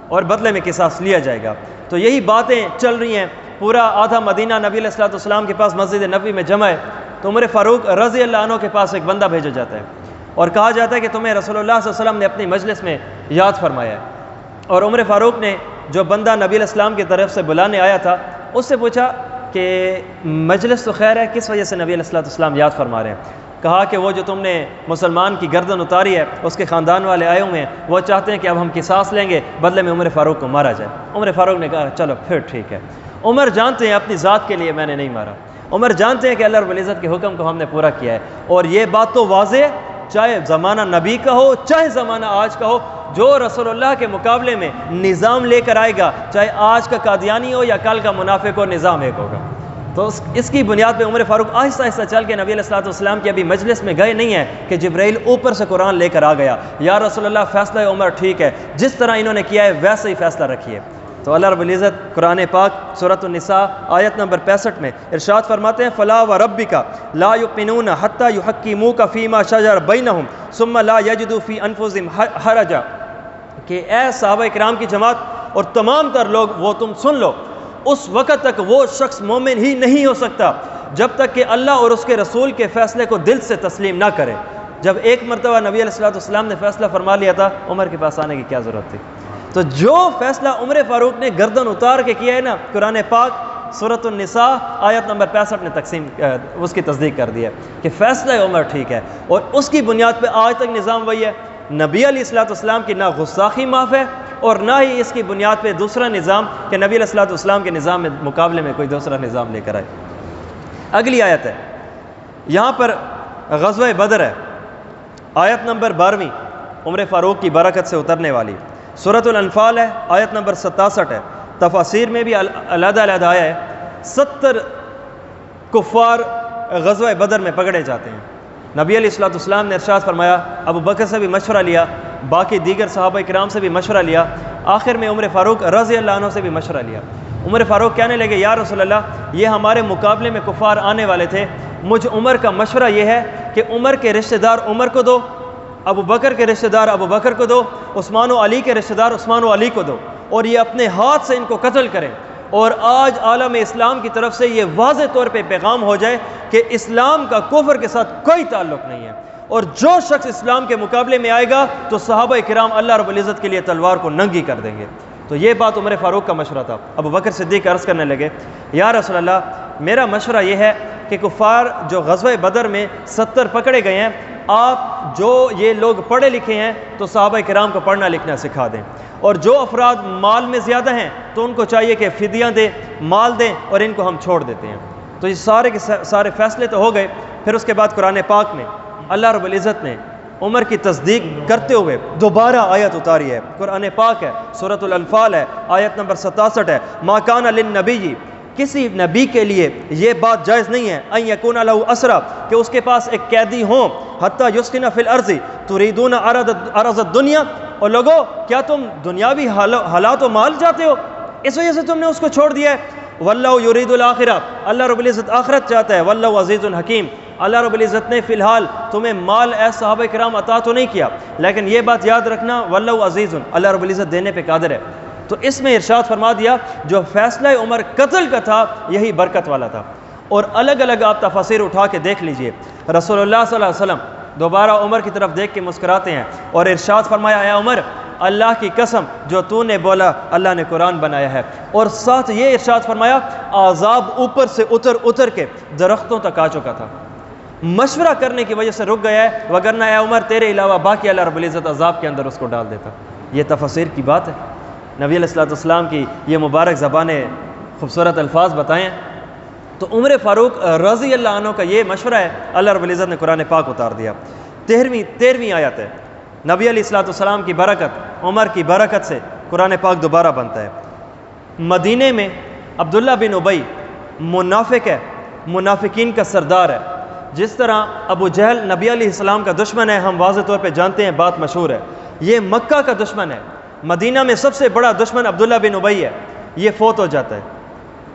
اور بدلے میں قصاص لیا جائے گا۔ تو یہی باتیں چل رہی ہیں، پورا آدھا مدینہ نبی علیہ الصلوۃ والسلام کے پاس مسجد نبوی میں جمع ہے تو عمر فاروق رضی اللہ عنہ کے پاس ایک بندہ بھیجا جاتا ہے اور کہا جاتا ہے کہ تمہیں رسول اللہ صلی اللہ علیہ وسلم نے اپنی مجلس میں یاد فرمایا ہے. اور عمر فاروق نے جو بندہ نبی علیہ السلام کی طرف سے بلانے آیا تھا اس سے پوچھا کہ مجلس تو خیر ہے، کس وجہ سے نبی علیہ السلام یاد فرما رہے ہیں؟ کہا کہ وہ جو تم نے مسلمان کی گردن اتاری ہے اس کے خاندان والے آئے ہوئے ہیں، وہ چاہتے ہیں کہ اب ہم قصاص لیں گے، بدلے میں عمر فاروق کو مارا جائے. عمر فاروق نے کہا چلو پھر ٹھیک ہے. عمر جانتے ہیں اپنی ذات کے لیے میں نے نہیں مارا، عمر جانتے ہیں کہ اللہ رب العزت کے حکم کو ہم نے پورا کیا ہے. اور یہ بات تو واضح ہے، چاہے زمانہ نبی کا ہو چاہے زمانہ آج کا ہو، جو رسول اللہ کے مقابلے میں نظام لے کر آئے گا، چاہے آج کا قادیانی ہو یا کل کا منافق ہو، نظام ایک ہوگا. تو اس کی بنیاد پہ عمر فاروق آہستہ آہستہ چل کے نبی علیہ السلام کی ابھی مجلس میں گئے نہیں ہیں کہ جبرائیل اوپر سے قرآن لے کر آ گیا، یا رسول اللہ فیصلہ عمر ٹھیک ہے، جس طرح انہوں نے کیا ہے ویسے ہی فیصلہ رکھیے. تو اللہ رب العزت قرآن پاک سورۃ النساء آیت نمبر 65 میں ارشاد فرماتے ہیں فلا وربک لا یؤمنون حتی یحکموک فیما شجر بینہم ثم لا یجدوا فی انفسہم حرجا، کہ اے صحابہ کرام کی جماعت اور تمام تر لوگ وہ تم سن لو، اس وقت تک وہ شخص مومن ہی نہیں ہو سکتا جب تک کہ اللہ اور اس کے رسول کے فیصلے کو دل سے تسلیم نہ کرے. جب ایک مرتبہ نبی علیہ السلام نے فیصلہ فرما لیا تھا، عمر کے پاس آنے کی کیا ضرورت تھی؟ تو جو فیصلہ عمر فاروق نے گردن اتار کے کیا ہے نا، قرآن پاک سورۃ النساء آیت نمبر 65 نے اس کی تصدیق کر دی ہے کہ فیصلہ عمر ٹھیک ہے، اور اس کی بنیاد پہ آج تک نظام وہی ہے. نبی علیہ السلام کی نہ گستاخی معاف ہے اور نہ ہی اس کی بنیاد پہ دوسرا نظام کہ نبی علیہ السلام کے نظام میں مقابلے میں کوئی دوسرا نظام لے کر آئے. اگلی آیت ہے، یہاں پر غزوہ بدر ہے، آیت نمبر 12 عمر فاروق کی برکت سے اترنے والی. سورۃ الانفال ہے، آیت نمبر 67 ہے. تفاسیر میں بھی علیحدہ علیحدہ آیا ہے. 70 کفار غزوہ بدر میں پکڑے جاتے ہیں. نبی علیہ السلام نے ارشاد فرمایا، ابو بکر سے بھی مشورہ لیا، باقی دیگر صحابہ کرام سے بھی مشورہ لیا، آخر میں عمر فاروق رضی اللہ عنہ سے بھی مشورہ لیا. عمر فاروق کہنے لگے یا رسول اللہ یہ ہمارے مقابلے میں کفار آنے والے تھے، مجھ عمر کا مشورہ یہ ہے کہ عمر کے رشتہ دار عمر کو دو، ابو بکر کے رشتہ دار ابو بکر کو دو، عثمان و علی کے رشتہ دار عثمان و علی کو دو، اور یہ اپنے ہاتھ سے ان کو قتل کریں. اور آج عالم اسلام کی طرف سے یہ واضح طور پہ پیغام ہو جائے کہ اسلام کا کفر کے ساتھ کوئی تعلق نہیں ہے، اور جو شخص اسلام کے مقابلے میں آئے گا تو صحابہ کرام اللہ رب العزت کے لیے تلوار کو ننگی کر دیں گے. تو یہ بات عمر فاروق کا مشورہ تھا. ابو بکر صدیق عرض کرنے لگے یا رسول اللہ میرا مشورہ یہ ہے کہ کفار جو غزوہ بدر میں 70 پکڑے گئے ہیں، آپ جو یہ لوگ پڑھے لکھے ہیں تو صحابہ کرام کو پڑھنا لکھنا سکھا دیں، اور جو افراد مال میں زیادہ ہیں تو ان کو چاہیے کہ فدیہ دیں، مال دیں، اور ان کو ہم چھوڑ دیتے ہیں. تو یہ سارے کے سارے فیصلے تو ہو گئے. پھر اس کے بعد قرآن پاک میں اللہ رب العزت نے عمر کی تصدیق کرتے ہوئے دوبارہ آیت اتاری ہے. قرآن پاک ہے، سورۃ الانفال ہے، آیت نمبر 67 ہے. ما کان للنبی، کسی نبی کے لیے یہ بات جائز نہیں ہے ان یکون لہ اسرا، کہ اس کے پاس ایک قیدی ہوں، حتی یسکن فی الارض تریدون عرض الدنیا، اور لوگو کیا تم دنیاوی حالات و مال چاہتے ہو، اس وجہ سے تم نے اس کو چھوڑ دیا ہے. واللہ یرید الاخرہ، اللہ رب العزت آخرت چاہتا ہے. واللہ عزیز حکیم، اللہ رب العزت نے فی الحال تمہیں مال اے صحابہ کرام عطا تو نہیں کیا، لیکن یہ بات یاد رکھنا واللہ عزیز، اللہ رب العزت دینے پہ قادر ہے. تو اس میں ارشاد فرما دیا جو فیصلہ عمر قتل کا تھا یہی برکت والا تھا. اور الگ الگ آپ تفاسیر اٹھا کے دیکھ لیجئے. رسول اللہ صلی اللہ علیہ وسلم دوبارہ عمر کی طرف دیکھ کے مسکراتے ہیں اور ارشاد فرمایا اے عمر اللہ کی قسم جو تو نے بولا اللہ نے قرآن بنایا ہے. اور ساتھ یہ ارشاد فرمایا عذاب اوپر سے اتر کے درختوں تک آ چکا تھا. مشورہ کرنے کی وجہ سے رک گیا ہے، وگرنہ اے عمر تیرے علاوہ باقی اللہ رب العزت عذاب کے اندر اس کو ڈال دیتا. یہ تفسیر کی بات ہے. نبی علیہ السلام کی یہ مبارک زبانیں خوبصورت الفاظ بتائیں. تو عمر فاروق رضی اللہ عنہ کا یہ مشورہ ہے، اللہ رب العزت نے قرآن پاک اتار دیا. 13ویں آیت ہے. نبی علیہ السلام کی برکت، عمر کی برکت سے قرآن پاک دوبارہ بنتا ہے. مدینے میں عبداللہ بن ابی منافق ہے، منافقین کا سردار ہے. جس طرح ابو جہل نبی علیہ السلام کا دشمن ہے، ہم واضح طور پہ جانتے ہیں، بات مشہور ہے. یہ مکہ کا دشمن ہے. مدینہ میں سب سے بڑا دشمن عبداللہ بن ابی ہے. یہ فوت ہو جاتا ہے،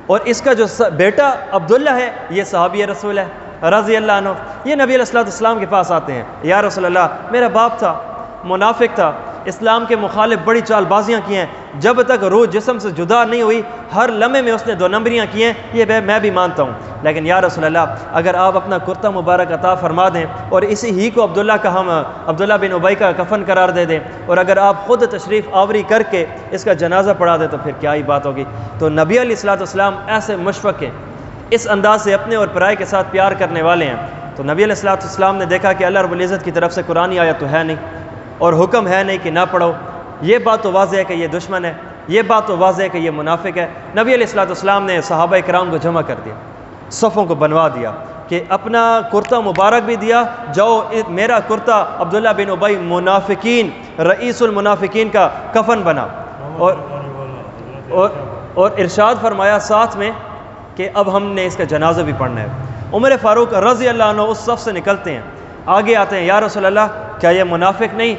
اور اس کا جو بیٹا عبداللہ ہے یہ صحابی رسول ہے رضی اللہ عنہ. یہ نبی علیہ السلام کے پاس آتے ہیں، یا رسول اللہ میرا باپ تھا، منافق تھا، اسلام کے مخالف بڑی چال بازیاں کی ہیں، جب تک روح جسم سے جدا نہیں ہوئی ہر لمحے میں اس نے 2 نمبریاں کی ہیں، یہ میں بھی مانتا ہوں۔ لیکن یا رسول اللہ اگر آپ اپنا کرتا مبارک عطا فرما دیں اور اسی ہی کو عبداللہ بن ابی کا کفن قرار دے دیں، اور اگر آپ خود تشریف آوری کر کے اس کا جنازہ پڑھا دیں تو پھر کیا ہی بات ہوگی۔ تو نبی علیہ السلام ایسے مشفق ہیں، اس انداز سے اپنے اور پرائے کے ساتھ پیار کرنے والے ہیں۔ تو نبی علیہ السلام نے دیکھا کہ اللہ رب العزت کی طرف سے قرآنی آیت تو ہے نہیں اور حکم ہے نہیں کہ نہ پڑھو، یہ بات تو واضح ہے کہ یہ دشمن ہے، یہ بات تو واضح ہے کہ یہ منافق ہے۔ نبی علیہ السلام نے صحابہ کرام کو جمع کر دیا، صفوں کو بنوا دیا کہ اپنا کرتا مبارک بھی دیا، جاؤ میرا کرتا عبداللہ بن ابی منافقین رئیس المنافقین کا کفن بنا، اور ارشاد فرمایا ساتھ میں کہ اب ہم نے اس کا جنازہ بھی پڑھنا ہے۔ عمر فاروق رضی اللہ عنہ اس صف سے نکلتے ہیں، آگے آتے ہیں، یا رسول اللہ کیا یہ منافق نہیں؟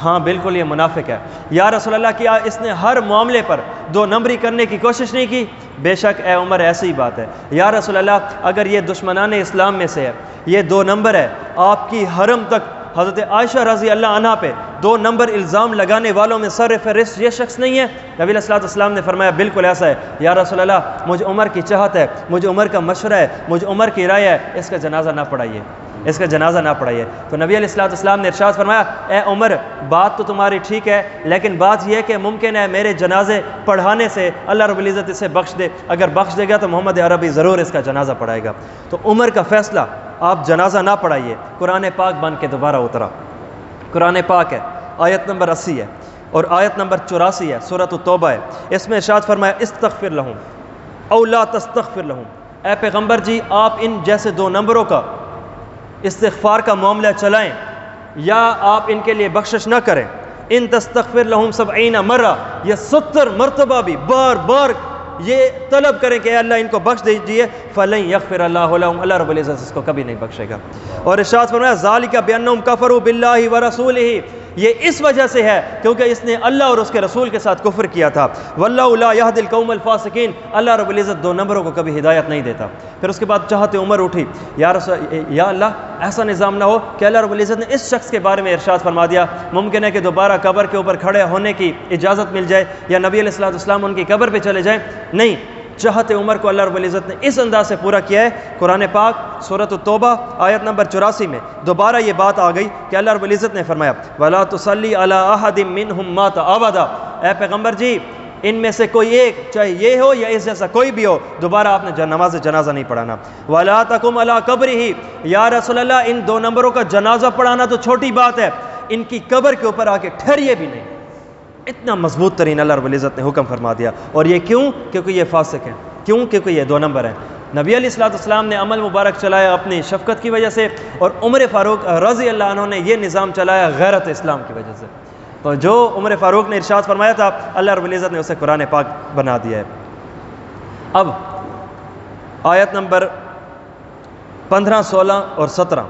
ہاں بالکل یہ منافق ہے۔ یا رسول اللہ کیا اس نے ہر معاملے پر 2 نمبری کرنے کی کوشش نہیں کی؟ بے شک اے عمر ایسی ہی بات ہے۔ یا رسول اللہ اگر یہ دشمنان اسلام میں سے ہے، یہ 2 نمبر ہے، آپ کی حرم تک حضرت عائشہ رضی اللہ عنہ پہ 2 نمبر الزام لگانے والوں میں سر فہرست یہ شخص نہیں ہے؟ نبی علیہ السلام نے فرمایا بالکل ایسا ہے۔ یا رسول اللہ مجھے عمر کی چاہت ہے، مجھے عمر کا مشورہ ہے، مجھے عمر کی رائے ہے، اس کا جنازہ نہ پڑھائیے، اس کا جنازہ نہ پڑھائیے۔ تو نبی علیہ السلام نے ارشاد فرمایا اے عمر بات تو تمہاری ٹھیک ہے، لیکن بات یہ ہے کہ ممکن ہے میرے جنازے پڑھانے سے اللہ رب العزت اسے بخش دے، اگر بخش دے گا تو محمد عربی ضرور اس کا جنازہ پڑھائے گا۔ تو عمر کا فیصلہ آپ جنازہ نہ پڑھائیے، قرآن پاک بن کے دوبارہ اترا۔ قرآن پاک ہے، آیت نمبر 80 ہے اور آیت نمبر 84 ہے، سورۃ التوبہ ہے۔ اس میں ارشاد فرمایا استغفر لہم او لا تستغفر لہم، اے پیغمبر جی آپ ان جیسے 2 نمبروں کا استغفار کا معاملہ چلائیں یا آپ ان کے لیے بخشش نہ کریں۔ ان تستغفر لہم 70 مرہ، یہ 70 مرتبہ بھی بار بار یہ طلب کریں کہ اے اللہ ان کو بخش دیجئے، فلن یغفر اللہ لہم، اللہ رب العزت اس کو کبھی نہیں بخشے گا۔ اور ارشاد فرمایا ذالک بانہم کفروا باللہ ورسولہ، یہ اس وجہ سے ہے کیونکہ اس نے اللہ اور اس کے رسول کے ساتھ کفر کیا تھا۔ واللہ لا یہدی القوم الفاسقین، اللہ رب العزت 2 نمبروں کو کبھی ہدایت نہیں دیتا۔ پھر اس کے بعد چاہتے عمر اٹھی، یا اللہ ایسا نظام نہ ہو کہ اللہ رب العزت نے اس شخص کے بارے میں ارشاد فرما دیا ممکن ہے کہ دوبارہ قبر کے اوپر کھڑے ہونے کی اجازت مل جائے یا نبی علیہ السلام ان کی قبر پہ چلے جائیں۔ نہیں، چاہتے عمر کو اللہ رب العزت نے اس انداز سے پورا کیا ہے۔ قرآن پاک سورۃ التوبہ آیت نمبر 84 میں دوبارہ یہ بات آ گئی کہ اللہ رب العزت نے فرمایا وَلَا تُصَلِّ عَلَىٰ أَحَدٍ مِّنْهُمْ مَاتَ أَبَدًا، اے پیغمبر جی ان میں سے کوئی ایک چاہے یہ ہو یا اس جیسا کوئی بھی ہو دوبارہ آپ نے نماز جنازہ نہیں پڑھانا۔ وَلَا تَقُمْ عَلَىٰ قَبْرِهِ، یا رسول اللہ ان 2 نمبروں کا جنازہ پڑھانا تو چھوٹی بات ہے، ان کی قبر کے اوپر آ کے ٹھہریے بھی نہیں۔ اتنا مضبوط ترین اللہ رب العزت نے حکم فرما دیا، اور یہ کیوں؟ کیونکہ یہ فاسق ہیں، کیوں؟ کیونکہ یہ 2 نمبر ہیں۔ نبی علیہ السلام نے عمل مبارک چلایا اپنی شفقت کی وجہ سے، اور عمر فاروق رضی اللہ عنہ نے یہ نظام چلایا غیرت اسلام کی وجہ سے۔ تو جو عمر فاروق نے ارشاد فرمایا تھا اللہ رب العزت نے اسے قرآن پاک بنا دیا ہے۔ اب آیت نمبر 15، 16 اور 17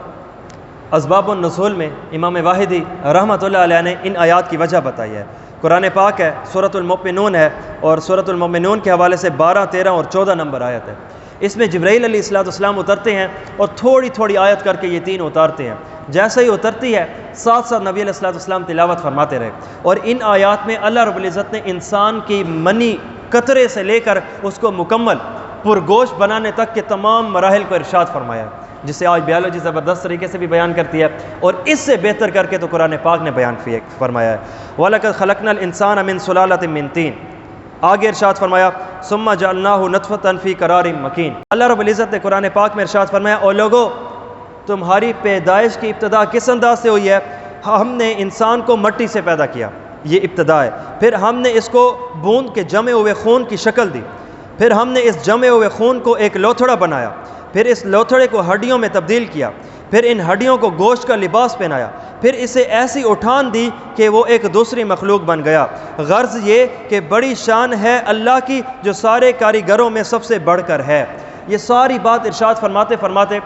اسباب النزول میں امام واحدی رحمۃ اللہ علیہ نے ان آیات کی وجہ بتائی ہے۔ قرآن پاک ہے، سورۃ المؤمنون ہے، اور سورۃ المؤمنون کے حوالے سے 12، 13 اور 14 نمبر آیت ہے۔ اس میں جبرائیل علیہ السلام اترتے ہیں اور تھوڑی تھوڑی آیت کر کے یہ 3 اتارتے ہیں، جیسے ہی اترتی ہے ساتھ ساتھ نبی علیہ السلام تلاوت فرماتے رہے، اور ان آیات میں اللہ رب العزت نے انسان کی منی قطرے سے لے کر اس کو مکمل پرگوشت بنانے تک کے تمام مراحل کو ارشاد فرمایا ہے، جسے آج بیالوجی زبردست طریقے سے بھی بیان کرتی ہے، اور اس سے بہتر کر کے تو قرآن پاک نے بیان فرمایا ہے۔ وَلَقَدْ خَلَقْنَا الْإِنسَانَ مِنْ سُلَالَةٍ مِّن طِينٍ، آگے ارشاد فرمایا ثُمَّ جَعَلْنَاهُ نُطْفَةً فِي قَرَارٍ مَّكِينٍ، اللہ رب العزت نے قرآن پاک میں ارشاد فرمایا او لوگو تمہاری پیدائش کی ابتدا کس انداز سے ہوئی ہے؟ ہم نے انسان کو مٹی سے پیدا کیا، یہ ابتدا ہے، پھر ہم نے اس کو بوند کے جمے ہوئے خون کی شکل دی، پھر ہم نے اس جمے ہوئے خون کو ایک لوتھڑا بنایا، پھر اس لوتھڑے کو ہڈیوں میں تبدیل کیا، پھر ان ہڈیوں کو گوشت کا لباس پہنایا، پھر اسے ایسی اٹھان دی کہ وہ ایک دوسری مخلوق بن گیا۔ غرض یہ کہ بڑی شان ہے اللہ کی جو سارے کاریگروں میں سب سے بڑھ کر ہے۔ یہ ساری بات ارشاد فرماتے فرماتے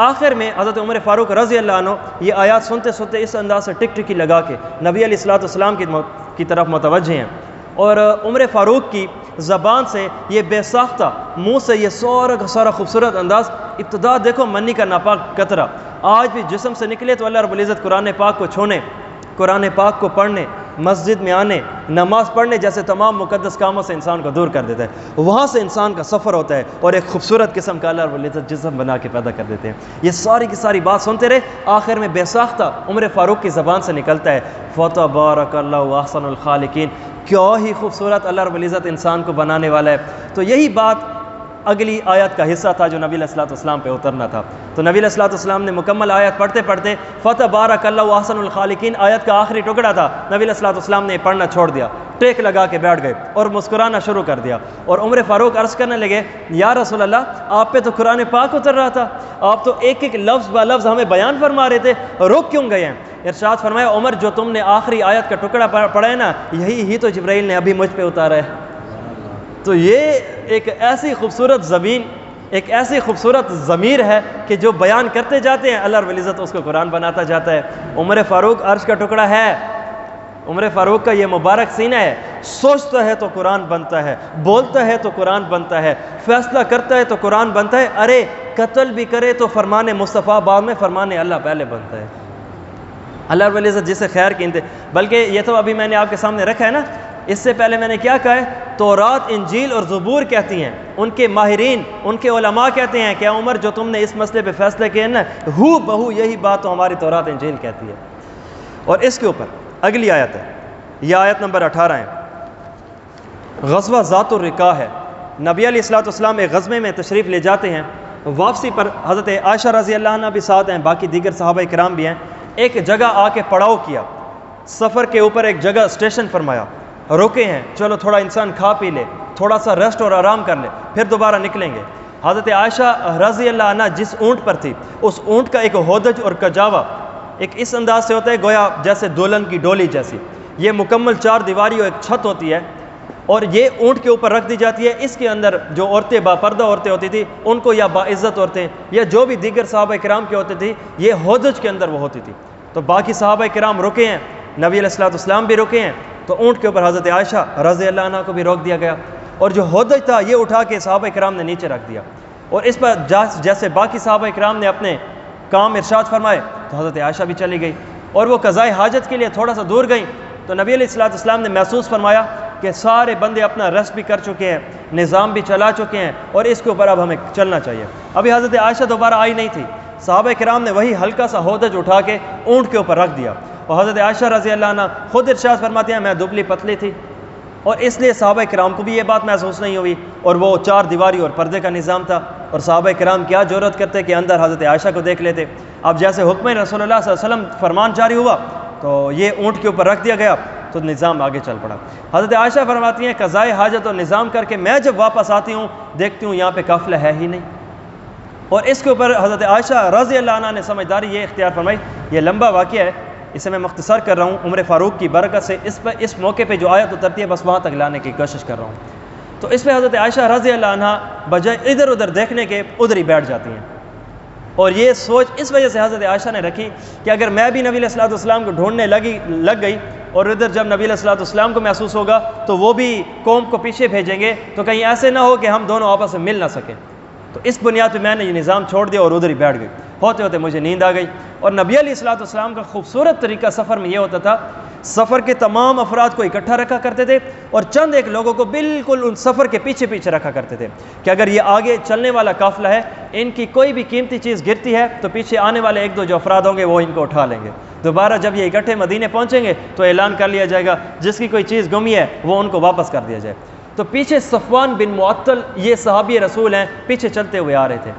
آخر میں حضرت عمر فاروق رضی اللہ عنہ یہ آیات سنتے سنتے اس انداز سے ٹک ٹکی لگا کے نبی علیہ السلام کی طرف متوجہ ہیں، اور عمر فاروق کی زبان سے یہ بے ساختہ منہ سے یہ سارا کا سارا خوبصورت انداز، ابتدا دیکھو منی کا ناپاک قطرہ، آج بھی جسم سے نکلے تو اللہ رب العزت قرآن پاک کو چھونے، قرآن پاک کو پڑھنے مسجد میں آنے، نماز پڑھنے جیسے تمام مقدس کاموں سے انسان کو دور کر دیتا ہے۔ وہاں سے انسان کا سفر ہوتا ہے اور ایک خوبصورت قسم کا اللہ رب العزت جسم بنا کے پیدا کر دیتے ہیں۔ یہ ساری کی ساری بات سنتے رہے، آخر میں بے ساختہ عمر فاروق کی زبان سے نکلتا ہے فَتَبَارَكَ اللَّهُ أَحْسَنُ الْخَالِقِينَ، کیا ہی خوبصورت اللہ رب العزت انسان کو بنانے والا ہے۔ تو یہی بات اگلی آیت کا حصہ تھا جو نبی علیہ الصلوۃ والسلام پہ اترنا تھا۔ تو نبی علیہ الصلوۃ والسلام نے مکمل آیت پڑھتے پڑھتے فَتَبَارَكَ اللَّهُ أَحْسَنُ الْخَالِقِينَ آیت کا آخری ٹکڑا تھا، نبی علیہ الصلوۃ والسلام نے پڑھنا چھوڑ دیا، ٹیک لگا کے بیٹھ گئے اور مسکرانا شروع کر دیا۔ اور عمر فاروق عرض کرنے لگے یا رسول اللہ آپ پہ تو قرآن پاک اتر رہا تھا، آپ تو ایک ایک لفظ با لفظ ہمیں بیان فرما رہے تھے، رک کیوں گئے ہیں؟ ارشاد فرمایا عمر جو تم نے آخری آیت کا ٹکڑا پڑھا ہے نا، یہی ہی تو جبرائیل نے ابھی مجھ پہ اتارا ہے۔ تو یہ ایک ایسی خوبصورت زمین، ایک ایسی خوبصورت ضمیر ہے کہ جو بیان کرتے جاتے ہیں اللہ رب العزت اس کو قرآن بناتا جاتا ہے۔ عمر فاروق عرش کا ٹکڑا ہے، عمر فاروق کا یہ مبارک سینہ ہے، سوچتا ہے تو قرآن بنتا ہے، بولتا ہے تو قرآن بنتا ہے، فیصلہ کرتا ہے تو قرآن بنتا ہے، ارے قتل بھی کرے تو فرمان مصطفیٰ بعد میں فرمان اللہ پہلے بنتا ہے۔ اللہ رب العزت جسے خیر قیمت، بلکہ یہ تو ابھی میں نے آپ کے سامنے رکھا ہے نا، اس سے پہلے میں نے کیا کہا ہے؟ تورات، انجیل اور زبور کہتی ہیں، ان کے ماہرین، ان کے علماء کہتے ہیں کہ عمر جو تم نے اس مسئلے پہ فیصلہ کیا ہے نا، ہو بہو یہی بات تو ہماری تورات انجیل کہتی ہے۔ اور اس کے اوپر اگلی آیت ہے، یہ آیت نمبر 18 ہے، غزوہ ذات الرقاع ہے۔ نبی علیہ الصلوۃ والسلام ایک غزوے میں تشریف لے جاتے ہیں، واپسی پر حضرت عائشہ رضی اللہ عنہ بھی ساتھ ہیں، باقی دیگر صحابہ کرام بھی ہیں۔ ایک جگہ آ کے پڑاؤ کیا، سفر کے اوپر ایک جگہ اسٹیشن فرمایا، رکے ہیں، چلو تھوڑا انسان کھا پی لے، تھوڑا سا ریسٹ اور آرام کر لے، پھر دوبارہ نکلیں گے۔ حضرت عائشہ رضی اللہ عنہ جس اونٹ پر تھی، اس اونٹ کا ایک ہودج اور کجاوا ایک اس انداز سے ہوتا ہے گویا جیسے دولن کی ڈولی جیسی، یہ مکمل 4 دیواری اور ایک چھت ہوتی ہے، اور یہ اونٹ کے اوپر رکھ دی جاتی ہے۔ اس کے اندر جو عورتیں باپردہ عورتیں ہوتی تھی ان کو، یا باعزت عورتیں یا جو بھی دیگر صحابہ کرام کی ہوتی تھی، یہ ہودج کے اندر وہ ہوتی تھی۔ تو باقی صحابہ کرام رکے ہیں، نبی علیہ الصلوۃ والسلام بھی رکے ہیں، تو اونٹ کے اوپر حضرت عائشہ رضی اللہ عنہ کو بھی روک دیا گیا، اور جو ہودج تھا یہ اٹھا کے صحابہ کرام نے نیچے رکھ دیا، اور اس پر جیسے باقی صحابہ کرام نے اپنے کام ارشاد فرمائے تو حضرت عائشہ بھی چلی گئی، اور وہ قضائے حاجت کے لیے تھوڑا سا دور گئیں۔ تو نبی علیہ الصلوۃ والسلام نے محسوس فرمایا کہ سارے بندے اپنا ریسٹ بھی کر چکے ہیں، نظام بھی چلا چکے ہیں، اور اس کے اوپر اب ہمیں چلنا چاہیے۔ ابھی حضرت عائشہ دوبارہ آئی نہیں تھی، صحابہ کرام نے وہی ہلکا سا ہودج اٹھا کے اونٹ کے اوپر رکھ دیا، اور حضرت عائشہ رضی اللہ عنہ خود ارشاد فرماتی ہیں میں دبلی پتلی تھی، اور اس لیے صحابہ کرام کو بھی یہ بات محسوس نہیں ہوئی، اور وہ 4 دیواری اور پردے کا نظام تھا، اور صحابہ کرام کیا جرأت کرتے کہ اندر حضرت عائشہ کو دیکھ لیتے۔ اب جیسے حکم رسول اللہ صلی اللہ علیہ وسلم فرمان جاری ہوا تو یہ اونٹ کے اوپر رکھ دیا گیا، تو نظام آگے چل پڑا۔ حضرت عائشہ فرماتی ہیں قضائے حاجت اور نظام کر کے میں جب واپس آتی ہوں دیکھتی ہوں یہاں پہ قافلہ ہے ہی نہیں، اور اس کے اوپر حضرت عائشہ رضی اللہ عنہ نے سمجھداری یہ اختیار فرمائی۔ یہ لمبا واقعہ ہے، اسے میں مختصر کر رہا ہوں، عمر فاروق کی برکت سے اس موقع پہ جو آیت اترتی ہے بس وہاں تک لانے کی کوشش کر رہا ہوں۔ تو اس پہ حضرت عائشہ رضی اللہ عنہ بجائے ادھر ادھر دیکھنے کے ادھر ہی بیٹھ جاتی ہیں، اور یہ سوچ اس وجہ سے حضرت عائشہ نے رکھی کہ اگر میں بھی نبی علیہ الصلوۃ والسلام کو ڈھونڈنے لگ گئی، اور ادھر جب نبی علیہ الصلوۃ والسلام کو محسوس ہوگا تو وہ بھی قوم کو پیچھے بھیجیں گے، تو کہیں ایسے نہ ہو کہ ہم دونوں آپس میں مل نہ سکیں۔ تو اس بنیاد پہ میں نے یہ نظام چھوڑ دیا اور ادھر ہی بیٹھ گئی۔ ہوتے ہوتے مجھے نیند آ گئی، اور نبی علیہ الصلوۃ والسلام کا خوبصورت طریقہ سفر میں یہ ہوتا تھا، سفر کے تمام افراد کو اکٹھا رکھا کرتے تھے، اور چند ایک لوگوں کو بالکل ان سفر کے پیچھے پیچھے رکھا کرتے تھے کہ اگر یہ آگے چلنے والا قافلہ ہے، ان کی کوئی بھی قیمتی چیز گرتی ہے تو پیچھے آنے والے 1-2 جو افراد ہوں گے وہ ان کو اٹھا لیں گے، دوبارہ جب یہ اکٹھے مدینے پہنچیں گے تو اعلان کر لیا جائے گا جس کی کوئی چیز گمی ہے وہ ان کو واپس کر دیا جائے۔ تو پیچھے صفوان بن معطل یہ صحابی رسول ہیں، پیچھے چلتے ہوئے آ رہے تھے،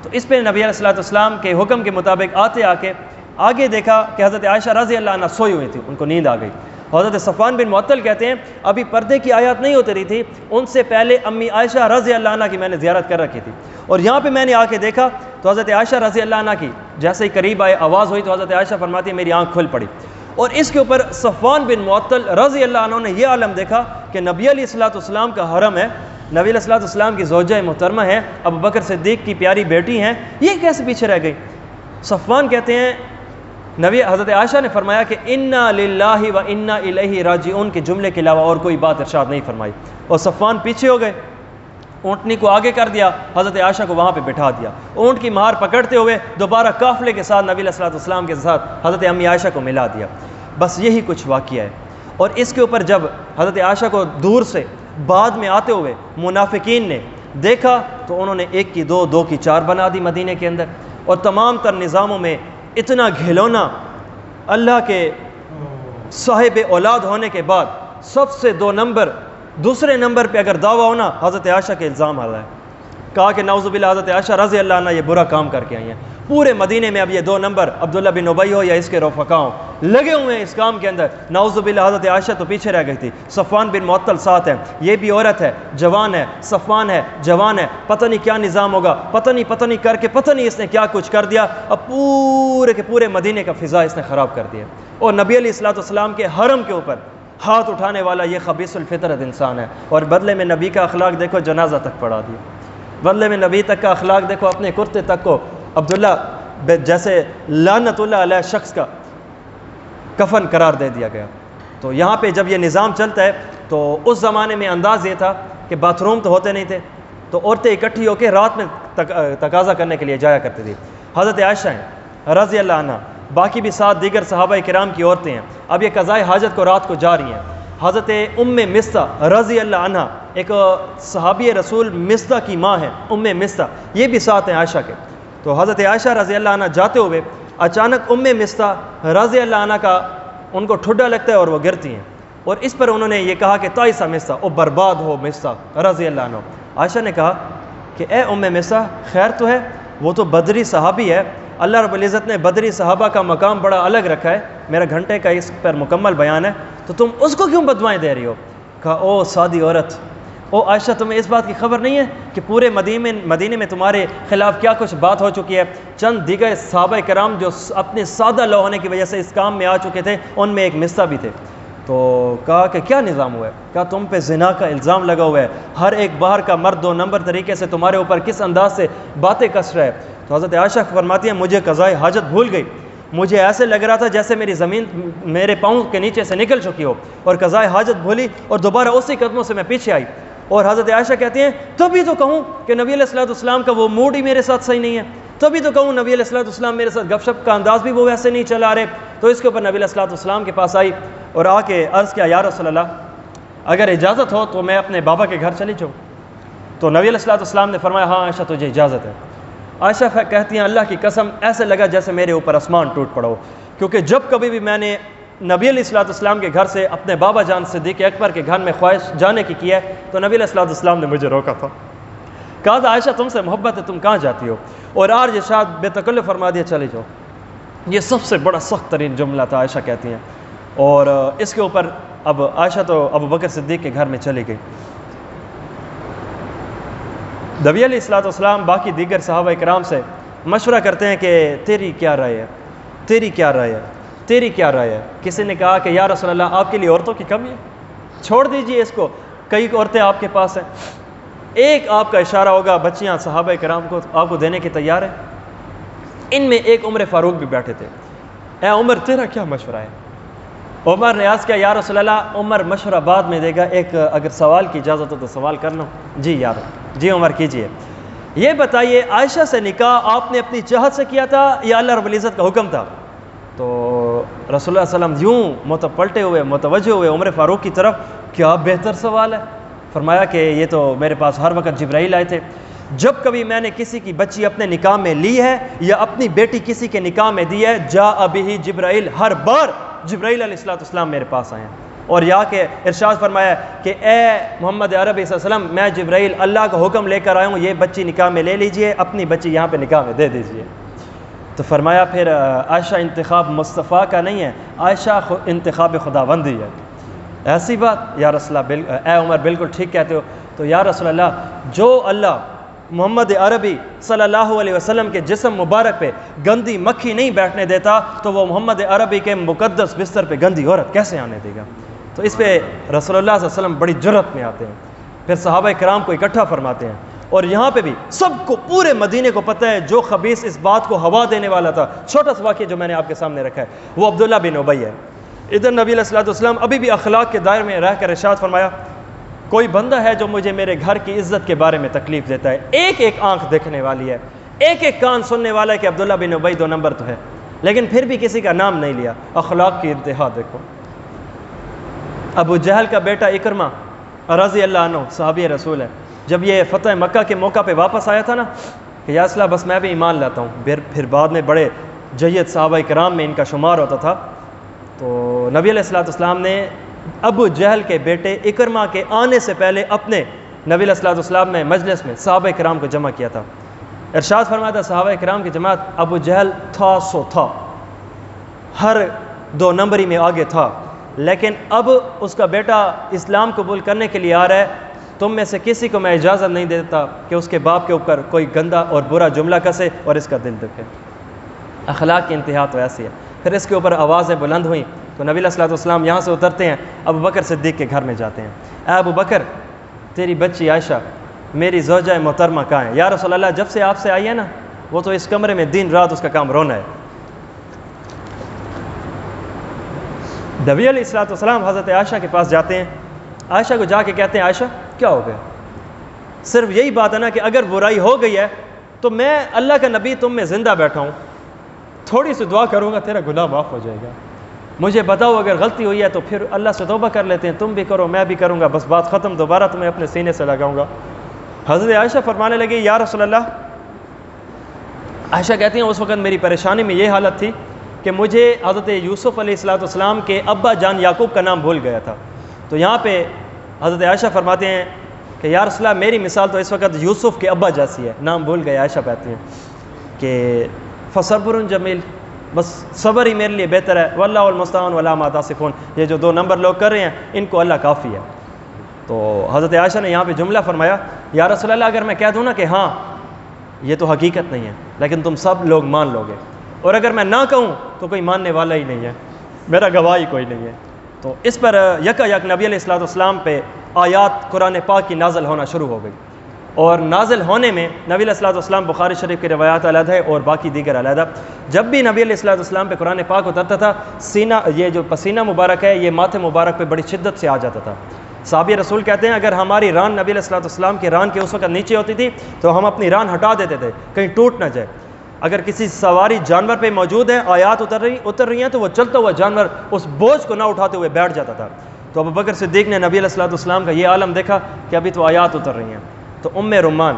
تو اس پہ نبی علیہ الصلوۃ والسلام کے حکم کے مطابق آگے دیکھا کہ حضرت عائشہ رضی اللہ عنہ سوئی ہوئی تھی، ان کو نیند آ گئی۔ حضرت صفوان بن معطل کہتے ہیں ابھی پردے کی آیات نہیں اتری تھی، ان سے پہلے امی عائشہ رضی اللہ عنہ کی میں نے زیارت کر رکھی تھی، اور یہاں پہ میں نے آ کے دیکھا تو حضرت عائشہ رضی اللہ عنہ کی جیسے ہی قریب آئے آواز ہوئی تو حضرت عائشہ فرماتی ہے میری آنکھ کھل پڑی، اور اس کے اوپر صفوان بن معطل رضی اللہ عنہ نے یہ عالم دیکھا کہ نبی علیہ الصلوۃ والسلام کا حرم ہے، نبی علیہ الصلوۃ والسلام کی زوجہ محترمہ ہے، ابو بکر صدیق کی پیاری بیٹی ہیں، یہ کیسے پیچھے رہ گئی؟ صفوان کہتے ہیں نبی حضرت عائشہ نے فرمایا کہ انا للہ و انا الیہ راجعون کے جملے کے علاوہ اور کوئی بات ارشاد نہیں فرمائی، اور صفوان پیچھے ہو گئے، اونٹنی کو آگے کر دیا، حضرت عائشہ کو وہاں پہ بٹھا دیا، اونٹ کی مہار پکڑتے ہوئے دوبارہ قافلے کے ساتھ نبی علیہ الصلوۃ والسلام کے ساتھ حضرت امی عائشہ کو ملا دیا۔ بس یہی کچھ واقعہ ہے، اور اس کے اوپر جب حضرت عائشہ کو دور سے بعد میں آتے ہوئے منافقین نے دیکھا تو انہوں نے 1 کی 2 2 کی 4 بنا دی مدینے کے اندر، اور تمام تر نظاموں میں اتنا گھلونا اللہ کے صاحب اولاد ہونے کے بعد سب سے دوسرے نمبر پہ اگر دعویٰ ہونا حضرت عائشہ کے الزام آ رہا ہے۔ کہا کہ نعوذ باللہ حضرت عائشہ رضی اللہ عنہ یہ برا کام کر کے آئی ہیں، پورے مدینے میں اب یہ 2 نمبر عبداللہ بن ابی ہو یا اس کے رفقا ہوں لگے ہوئے ہیں اس کام کے اندر۔ نعوذ باللہ حضرت عائشہ تو پیچھے رہ گئی تھی، صفوان بن معطل ساتھ ہے، یہ بھی عورت ہے، جوان ہے، صفوان ہے جوان ہے، پتہ نہیں کیا نظام ہوگا، پتہ نہیں کر کے پتہ نہیں اس نے کیا کچھ کر دیا، اب پورے کے پورے مدینے کا فضا اس نے خراب کر دیا۔ اور نبی علیہ الصلوۃ والسلام کے حرم کے اوپر ہاتھ اٹھانے والا یہ خبیث الفطرت انسان ہے، اور بدلے میں نبی کا اخلاق دیکھو جنازہ تک پڑھا دیا، بدلے میں نبی تک کا اخلاق دیکھو، اپنے کرتے تک کو عبداللہ جیسے لعنت اللہ علیہ شخص کا کفن قرار دے دیا گیا۔ تو یہاں پہ جب یہ نظام چلتا ہے تو اس زمانے میں انداز یہ تھا کہ باتھ روم تو ہوتے نہیں تھے، تو عورتیں اکٹھی ہو کے رات میں تقاضا کرنے کے لیے جایا کرتی تھی۔ حضرت عائشہ ہیں رضی اللہ عنہ، باقی بھی 7 دیگر صحابہ کرام کی عورتیں ہیں، اب یہ قضائے حاجت کو رات کو جا رہی ہیں۔ حضرت مصطح رضی اللہ عنہ ایک صحابی رسول مصطح کی ماں ہے، مصطح، یہ بھی ساتھ ہیں عائشہ کے۔ تو حضرت عائشہ رضی اللہ عنہ جاتے ہوئے اچانک مصطح رضی اللہ عنہ کا ان کو ٹھڈا لگتا ہے اور وہ گرتی ہیں، اور اس پر انہوں نے یہ کہا کہ تائسہ مصطح، او برباد ہو مصطح رضی اللہ عنہ۔ عائشہ نے کہا کہ اے مصطح خیر تو ہے، وہ تو بدری صحابی ہے، اللہ رب العزت نے بدری صحابہ کا مقام بڑا الگ رکھا ہے، میرا گھنٹے کا اس پر مکمل بیان ہے، تو تم اس کو کیوں بدوائیں دے رہی ہو؟ کہا او سادی عورت، او عائشہ تمہیں اس بات کی خبر نہیں ہے کہ پورے مدینے میں تمہارے خلاف کیا کچھ بات ہو چکی ہے؟ چند دیگر صحابہ کرام جو اپنے سادہ لو ہونے کی وجہ سے اس کام میں آ چکے تھے، ان میں ایک مصطح بھی تھے۔ تو کہا کہ کیا نظام ہوا ہے؟ کہا تم پہ زنا کا الزام لگا ہوا ہے، ہر ایک باہر کا مرد 2 نمبر طریقے سے تمہارے اوپر کس انداز سے باتیں کس رہا ہے۔ تو حضرت عائشہ فرماتی ہیں مجھے قضائے حاجت بھول گئی، مجھے ایسے لگ رہا تھا جیسے میری زمین میرے پاؤں کے نیچے سے نکل چکی ہو، اور قضائے حاجت بھولی اور دوبارہ اسی قدموں سے میں پیچھے آئی۔ اور حضرت عائشہ کہتی ہیں تبھی تو کہوں کہ نبی علیہ الصلوۃ والسلام کا وہ موڈ ہی میرے ساتھ صحیح نہیں ہے، تبھی تو کہوں نبی علیہ الصلوۃ والسلام میرے ساتھ گپ شپ کا انداز بھی وہ ویسے نہیں چلا رہے۔ تو اس کے اوپر نبی علیہ الصلوۃ والسلام کے پاس آئی اور آ کے عرض کیا یا رسول اللہ اگر اجازت ہو تو میں اپنے بابا کے گھر چلی جاؤں؟ تو نبی علیہ الصلوۃ والسلام نے فرمایا ہاں عائشہ تجھے اجازت ہے۔ عائشہ کہتی ہیں اللہ کی قسم ایسے لگا جیسے میرے اوپر آسمان ٹوٹ پڑا ہو، کیونکہ جب کبھی بھی میں نے نبی علیہ الصلوۃ والسلام کے گھر سے اپنے بابا جان صدیق اکبر کے گھر میں خواہش جانے کی ہے تو نبی علیہ الصلوۃ والسلام نے مجھے روکا تھا، کہا تھا عائشہ تم سے محبت ہے تم کہاں جاتی ہو، اور آج ارشاد بے تکلف فرما دیا چلے جاؤ۔ یہ سب سے بڑا سخت ترین جملہ تھا عائشہ کہتی ہیں، اور اس کے اوپر اب عائشہ تو ابو بکر صدیق کے گھر میں چلی گئی۔ نبی علیہ الصلوۃ والسلام باقی دیگر صحابہ کرام سے مشورہ کرتے ہیں کہ تیری کیا رائے ہے، تیری کیا رائے ہے، تیری کیا رائے ہے؟ کسی نے کہا کہ یا رسول اللہ آپ کے لیے عورتوں کی کمی ہے، چھوڑ دیجئے اس کو، کئی عورتیں آپ کے پاس ہیں، ایک آپ کا اشارہ ہوگا بچیاں صحابہ کرام کو آپ کو دینے کی تیار ہے۔ ان میں ایک عمر فاروق بھی بیٹھے تھے، اے عمر تیرا کیا مشورہ ہے؟ عمر نے عرض کیا یا رسول اللہ عمر مشورہ بعد میں دے گا، ایک اگر سوال کی اجازت ہو تو سوال کر لوں؟ جی یار جی عمر کیجئے۔ یہ بتائیے عائشہ سے نکاح آپ نے اپنی چاہت سے کیا تھا یا اللہ رب العزت کا حکم تھا؟ تو رسول اللہ صلی اللہ علیہ وسلم یوں پلٹے ہوئے متوجہ ہوئے عمر فاروق کی طرف، کیا بہتر سوال ہے۔ فرمایا کہ یہ تو میرے پاس ہر وقت جبرائیل آئے تھے، جب کبھی میں نے کسی کی بچی اپنے نکاح میں لی ہے یا اپنی بیٹی کسی کے نکاح میں دی ہے جاء بہ جبرائیل، ہر بار جبرائیل علیہ السلام میرے پاس آئے ہیں، اور یا کہ ارشاد فرمایا کہ اے محمد عربی صلی اللہ علیہ وسلم میں جبرائیل اللہ کا حکم لے کر آیا ہوں، یہ بچی نکاح میں لے لیجئے، اپنی بچی یہاں پہ نکاح میں دے دیجئے۔ تو فرمایا پھر عائشہ انتخاب مصطفیٰ کا نہیں ہے، عائشہ انتخاب خداوندی ہے۔ ایسی بات یا رسول اللہ اے عمر بالکل ٹھیک کہتے ہو۔ تو یا رسول اللہ جو اللہ محمد عربی صلی اللہ علیہ وسلم کے جسم مبارک پہ گندی مکھی نہیں بیٹھنے دیتا تو وہ محمد عربی کے مقدس بستر پہ گندی عورت کیسے آنے دے گا؟ تو اس پہ رسول اللہ صلی اللہ علیہ وسلم بڑی جرأت میں آتے ہیں، پھر صحابہ کرام کو اکٹھا فرماتے ہیں، اور یہاں پہ بھی سب کو پورے مدینے کو پتہ ہے جو خبیث اس بات کو ہوا دینے والا تھا۔ چھوٹا سا واقعہ جو میں نے آپ کے سامنے رکھا ہے وہ عبداللہ بن ابی ہے۔ ادھر نبی علیہ الصلوۃ والسلام ابھی بھی اخلاق کے دائرے میں رہ کر ارشاد فرمایا کوئی بندہ ہے جو مجھے میرے گھر کی عزت کے بارے میں تکلیف دیتا ہے، ایک ایک آنکھ دیکھنے والی ہے، ایک ایک کان سننے والا ہے کہ عبداللہ بن ابی 2 نمبر تو ہے، لیکن پھر بھی کسی کا نام نہیں لیا۔ اخلاق کی انتہا دیکھو۔ ابو جہل کا بیٹا اکرمہ رضی اللہ عنہ صحابی رسول ہے، جب یہ فتح مکہ کے موقع پہ واپس آیا تھا نا کہ یا رسول اللہ بس میں بھی ایمان لاتا ہوں، پھر بعد میں بڑے جید صحابہ کرام میں ان کا شمار ہوتا تھا، تو نبی علیہ السلام نے ابو جہل کے بیٹے اکرمہ کے آنے سے پہلے اپنے نبی علیہ السلام میں مجلس میں صحابہ کرام کو جمع کیا تھا۔ ارشاد فرمایا تھا صحابہ کرام کی جماعت، ابو جہل تھا سو تھا، ہر 2 نمبری میں آگے تھا، لیکن اب اس کا بیٹا اسلام قبول کرنے کے لیے آ رہا ہے، تم میں سے کسی کو میں اجازت نہیں دیتا کہ اس کے باپ کے اوپر کوئی گندا اور برا جملہ کسے اور اس کا دل دکھے۔ اخلاق کی انتہا تو ایسی ہے۔ پھر اس کے اوپر آوازیں بلند ہوئیں تو نبی علیہ السلام یہاں سے اترتے ہیں، ابو بکر صدیق کے گھر میں جاتے ہیں، اے ابو بکر تیری بچی عائشہ میری زوجہ محترمہ کہاں ہے؟ یا رسول اللہ جب سے آپ سے آئی ہے نا وہ تو اس کمرے میں دن رات اس کا کام رونا ہے۔ نبی علیہ السلام حضرت عائشہ کے پاس جاتے ہیں، عائشہ کو جا کے کہتے ہیں عائشہ کیا ہو گیا؟ صرف یہی بات ہے نا کہ اگر برائی ہو گئی ہے تو میں اللہ کا نبی تم میں زندہ بیٹھا ہوں، تھوڑی سی دعا کروں گا تیرا گناہ معاف ہو جائے گا، مجھے بتاؤ اگر غلطی ہوئی ہے تو پھر اللہ سے توبہ کر لیتے ہیں، تم بھی کرو میں بھی کروں گا، بس بات ختم، دوبارہ تمہیں اپنے سینے سے لگاؤں گا۔ حضرت عائشہ فرمانے لگی یا رسول اللہ، عائشہ کہتی ہیں اس وقت میری پریشانی میں یہ حالت تھی کہ مجھے حضرت یوسف علیہ السلام کے ابا جان یعقوب کا نام بھول گیا تھا، تو یہاں پہ حضرت عائشہ فرماتے ہیں کہ یا رسول اللہ میری مثال تو اس وقت یوسف کے ابا جیسی ہے، نام بھول گئے۔ عائشہ کہتی ہیں کہ فصبر جمیل، بس صبر ہی میرے لیے بہتر ہے، واللہ المستعان ولا ما تصفون، یہ جو 2 نمبر لوگ کر رہے ہیں ان کو اللہ کافی ہے۔ تو حضرت عائشہ نے یہاں پہ جملہ فرمایا یا رسول اللہ اگر میں کہہ دوں نا کہ ہاں یہ تو حقیقت نہیں ہے لیکن تم سب لوگ مان لو گے، اور اگر میں نہ کہوں تو کوئی ماننے والا ہی نہیں ہے، میرا گواہی کوئی نہیں ہے۔ تو اس پر یک نبی علیہ السلام پہ آیات قرآن پاک کی نازل ہونا شروع ہو گئی، اور نازل ہونے میں نبی علیہ السلام بخاری شریف کی روایات علیحدہ ہے اور باقی دیگر علیحدہ، جب بھی نبی علیہ السلام پہ قرآن پاک اترتا تھا سینہ، یہ جو پسینہ مبارک ہے یہ ماتھے مبارک پہ بڑی شدت سے آ جاتا تھا۔ صحابی رسول کہتے ہیں اگر ہماری ران نبی علیہ السلام کی ران کے اس وقت نیچے ہوتی تھی تو ہم اپنی ران ہٹا دیتے تھے کہیں ٹوٹ نہ جائے۔ اگر کسی سواری جانور پہ موجود ہے، آیات اتر رہی ہیں تو وہ چلتا ہوا جانور اس بوجھ کو نہ اٹھاتے ہوئے بیٹھ جاتا تھا۔ تو ابو بکر صدیق نے نبی علیہ السلام کا یہ عالم دیکھا کہ ابھی تو آیات اتر رہی ہیں، تو رومان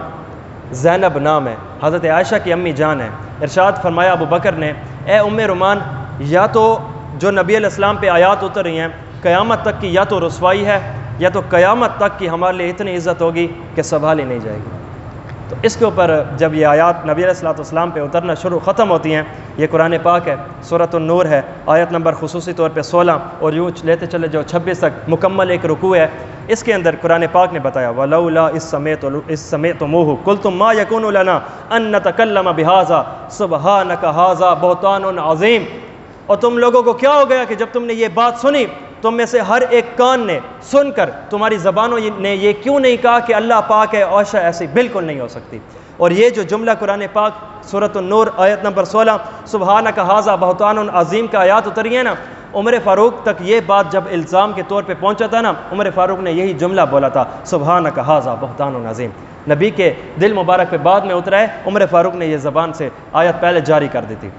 زینب نام ہے، حضرت عائشہ کی امی جان ہے، ارشاد فرمایا ابو بکر نے اے رومان، یا تو جو نبی علیہ السلام پہ آیات اتر رہی ہیں قیامت تک کی یا تو رسوائی ہے یا تو قیامت تک کی ہمارے لیے اتنی عزت ہوگی کہ سنبھالی نہیں جائے گی۔ تو اس کے اوپر جب یہ آیات نبی علیہ السلام پہ اترنا ختم ہوتی ہیں، یہ قرآن پاک ہے، سورۃ النور ہے، آیت نمبر خصوصی طور پہ 16 اور یوں لیتے چلے جو 26 تک مکمل ایک رکوع ہے۔ اس کے اندر قرآن پاک نے بتایا وَلَوْلَا إِذْ سَمِعْتُمُوهُ قُلْتُم مَّا يَكُونُ لَنَا أَن نَّتَكَلَّمَ بِهَٰذَا سُبْحَانَكَ هَٰذَا بُهْتَانٌ عَظِيمٌ، اور تم لوگوں کو کیا ہو گیا کہ جب تم نے یہ بات سنی تم میں سے ہر ایک کان نے سن کر تمہاری زبانوں نے یہ کیوں نہیں کہا کہ اللہ پاک ہے، عائشہ ایسی بالکل نہیں ہو سکتی۔ اور یہ جو جملہ قرآن پاک سورۃ النور آیت نمبر 16 سبحانک ھذا بہتان عظیم کا آیات اتری ہے نا، عمر فاروق تک یہ بات جب الزام کے طور پہ پہنچا تھا نا، عمر فاروق نے یہی جملہ بولا تھا سبحانک ھذا بہتان عظیم۔ نبی کے دل مبارک پہ بعد میں اترا ہے، عمر فاروق نے یہ زبان سے آیت پہلے جاری کر دی تھی۔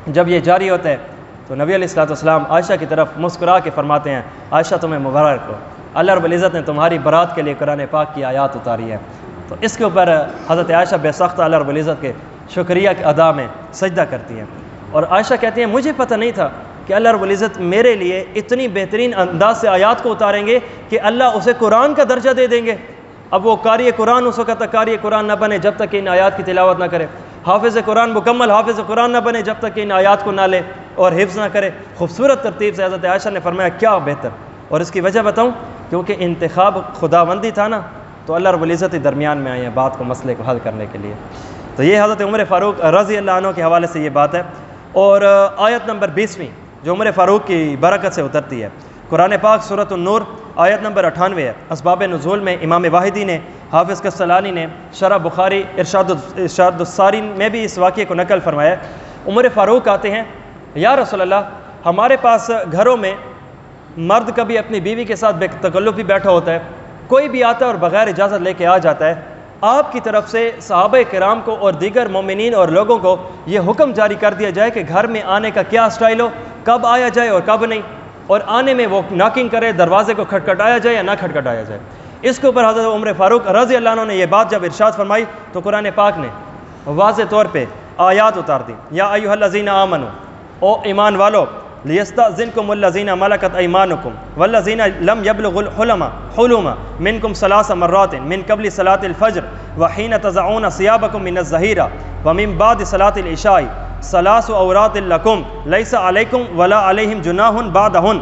جب یہ جاری ہوتا ہے تو نبی علیہ السلام عائشہ کی طرف مسکرا کے فرماتے ہیں عائشہ تمہیں مبارک ہو، اللہ رب العزت نے تمہاری برات کے لیے قرآن پاک کی آیات اتاری ہے۔ تو اس کے اوپر حضرت عائشہ بے سخت اللہ رب العزت کے شکریہ کے ادا میں سجدہ کرتی ہیں، اور عائشہ کہتی ہیں مجھے پتہ نہیں تھا کہ اللہ رب العزت میرے لیے اتنی بہترین انداز سے آیات کو اتاریں گے کہ اللہ اسے قرآن کا درجہ دے دیں گے۔ اب وہ قاری قرآن اس وقت تک قاری قرآن نہ بنے جب تک کہ ان آیات کی تلاوت نہ کرے، حافظ قرآن مکمل حافظ قرآن نہ بنے جب تک کہ ان آیات کو نہ لے اور حفظ نہ کرے۔ خوبصورت ترتیب سے حضرت عائشہ نے فرمایا کیا بہتر، اور اس کی وجہ بتاؤں کیونکہ انتخاب خداوندی تھا نا، تو اللہ رب العزت ہی درمیان میں آئے ہیں بات کو، مسئلے کو حل کرنے کے لیے۔ تو یہ حضرت عمر فاروق رضی اللہ عنہ کے حوالے سے یہ بات ہے۔ اور آیت نمبر 20 جو عمر فاروق کی برکت سے اترتی ہے، قرآن پاک سورۃ النور آیت نمبر 98 ہے۔ اسباب نزول میں امام واحدی نے، حافظ کسلانی نے شرح بخاری ارشاد الساری میں بھی اس واقعے کو نقل فرمایا۔ عمر فاروق آتے ہیں یا رسول اللہ ہمارے پاس گھروں میں مرد کبھی اپنی بیوی کے ساتھ بے تکلفی بیٹھا ہوتا ہے، کوئی بھی آتا ہے اور بغیر اجازت لے کے آ جاتا ہے، آپ کی طرف سے صحابہ کرام کو اور دیگر مومنین اور لوگوں کو یہ حکم جاری کر دیا جائے کہ گھر میں آنے کا کیا سٹائل ہو، کب آیا جائے اور کب نہیں۔ اور آنے میں وہ ناکنگ کرے، دروازے کو کھٹکھٹایا جائے یا نہ کھٹکھٹایا جائے۔ اس کے اوپر حضرت عمر فاروق رضی اللہ عنہ نے یہ بات جب ارشاد فرمائی تو قرآن پاک نے واضح طور پہ آیات اتار دی، یا ایھا الذین آمنوا، او ایمان والو، لیستأذنکم الذین ملکت ایمانکم والذین لم یبلغوا الحلم منکم ثلاث مرات من قبل صلاۃ الفجر وحین تضعون ثیابکم من الظہیرہ ومن بعد صلاۃ العشاء ثلاث عورات لکم لیس علیکم ولا علیہم جناح بعدہن۔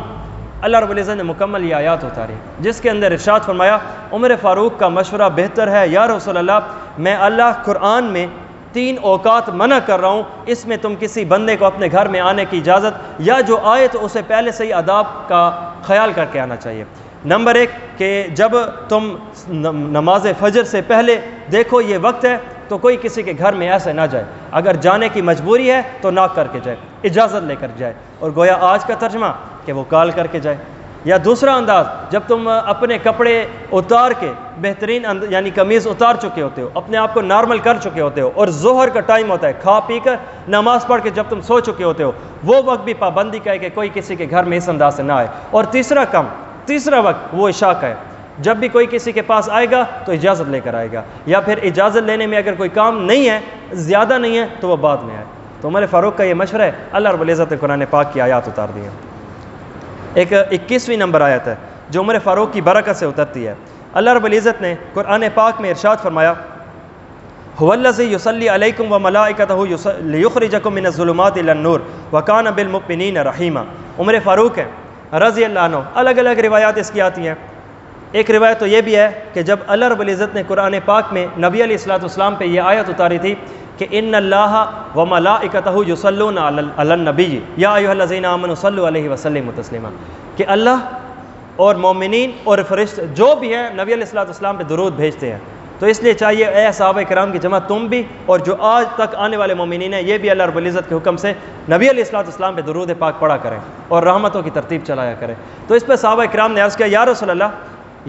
اللہ رب العزت نے مکمل یہ آیات اتاری جس کے اندر ارشاد فرمایا عمر فاروق کا مشورہ بہتر ہے، یا رسول اللہ میں اللہ قرآن میں 3 اوقات منع کر رہا ہوں، اس میں تم کسی بندے کو اپنے گھر میں آنے کی اجازت یا جو آئے تو اسے پہلے سے ہی آداب کا خیال کر کے آنا چاہیے۔ نمبر 1 کہ جب تم نماز فجر سے پہلے دیکھو یہ وقت ہے تو کوئی کسی کے گھر میں ایسے نہ جائے، اگر جانے کی مجبوری ہے تو ناک کر کے جائے، اجازت لے کر جائے، اور گویا آج کا ترجمہ کہ وہ کال کر کے جائے۔ یا دوسرا انداز، جب تم اپنے کپڑے اتار کے بہترین یعنی قمیض اتار چکے ہوتے ہو، اپنے آپ کو نارمل کر چکے ہوتے ہو اور ظہر کا ٹائم ہوتا ہے، کھا پی کر نماز پڑھ کے جب تم سو چکے ہوتے ہو، وہ وقت بھی پابندی کا ہے کہ کوئی کسی کے گھر میں اس انداز سے نہ آئے۔ اور تیسرا وقت وہ عشاء کا ہے، جب بھی کوئی کسی کے پاس آئے گا تو اجازت لے کر آئے گا، یا پھر اجازت لینے میں اگر کوئی کام نہیں ہے، زیادہ نہیں ہے تو وہ بعد میں آئے۔ تو عمر فاروق کا یہ مشورہ ہے، اللہ رب العزت نے قرآن پاک کی آیات اتار دی ہیں۔ ایک 21ویں نمبر آیت ہے جو عمر فاروق کی برکت سے اترتی ہے۔ اللہ رب العزت نے قرآن پاک میں ارشاد فرمایا هو الذی یصلی علیکم وملائکتہ لیخرجکم من الظلمات الی النور وکان بالمؤمنین رحیما۔ عمر فاروق ہے رضی اللہ عنہ، الگ الگ روایات اس کی آتی ہیں۔ ایک روایت تو یہ بھی ہے کہ جب اللہ رب العزت نے قرآن پاک میں نبی علیہ السلام پہ یہ آیت اتاری تھی کہ ان اللہ وملائکتہ یصلون علی النبی یا ایھا الذین آمنوا صلوا علیہ وسلموا تسلیما، کہ اللہ اور مومنین اور فرشتے جو بھی ہیں نبی علیہ السلام پہ درود بھیجتے ہیں۔ تو اس لیے چاہیے اے صحابہ کرام کی جماعت تم بھی اور جو آج تک آنے والے مومنین ہیں یہ بھی اللہ رب العزت کے حکم سے نبی علیہ السلام پہ درود پاک پڑھا کریں اور رحمتوں کی ترتیب چلایا کریں۔ تو اس پہ صحابہ کرام نے عرض کیا یا رسول اللہ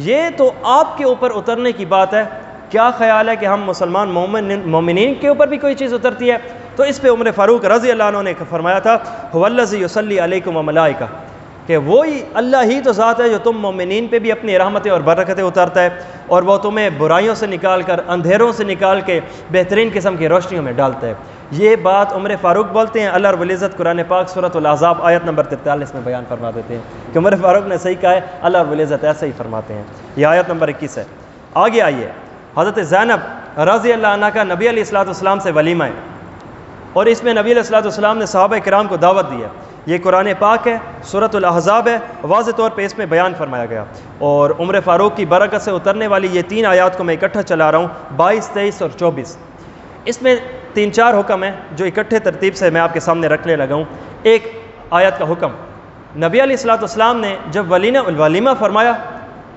یہ تو آپ کے اوپر اترنے کی بات ہے، کیا خیال ہے کہ ہم مسلمان مومنین کے اوپر بھی کوئی چیز اترتی ہے؟ تو اس پہ عمر فاروق رضی اللہ عنہ نے فرمایا تھا هو الذی یصلی علیکم وملائکہ، کہ وہی اللہ ہی تو ذات ہے جو تم مومنین پہ بھی اپنی رحمتیں اور برکتیں اتارتا ہے، اور وہ تمہیں برائیوں سے نکال کر اندھیروں سے نکال کے بہترین قسم کی روشنیوں میں ڈالتا ہے۔ یہ بات عمر فاروق بولتے ہیں، اللہ رب العزت قرآن پاک سورۃ الاحزاب آیت نمبر 43 میں بیان فرما دیتے ہیں کہ عمر فاروق نے صحیح کہا ہے، اللہ رب العزت ایسے ہی فرماتے ہیں۔ یہ آیت نمبر 21 ہے۔ آگے آئیے، حضرت زینب رضی اللہ عنہ کا نبی علیہ السلام سے ولیمہ ہے، اور اس میں نبی علیہ السلام نے صحابہ کرام کو دعوت دی ہے۔ یہ قرآن پاک ہے، سورۃ الاحزاب ہے، واضح طور پہ اس میں بیان فرمایا گیا۔ اور عمر فاروق کی برکت سے اترنے والی یہ 3 آیات کو میں اکٹھا چلا رہا ہوں، 22، 23 اور 24۔ اس میں 3-4 حکم ہیں جو اکٹھے ترتیب سے میں آپ کے سامنے رکھنے لگا ہوں۔ ایک آیت کا حکم، نبی علیہ السلام نے جب ولیمہ فرمایا،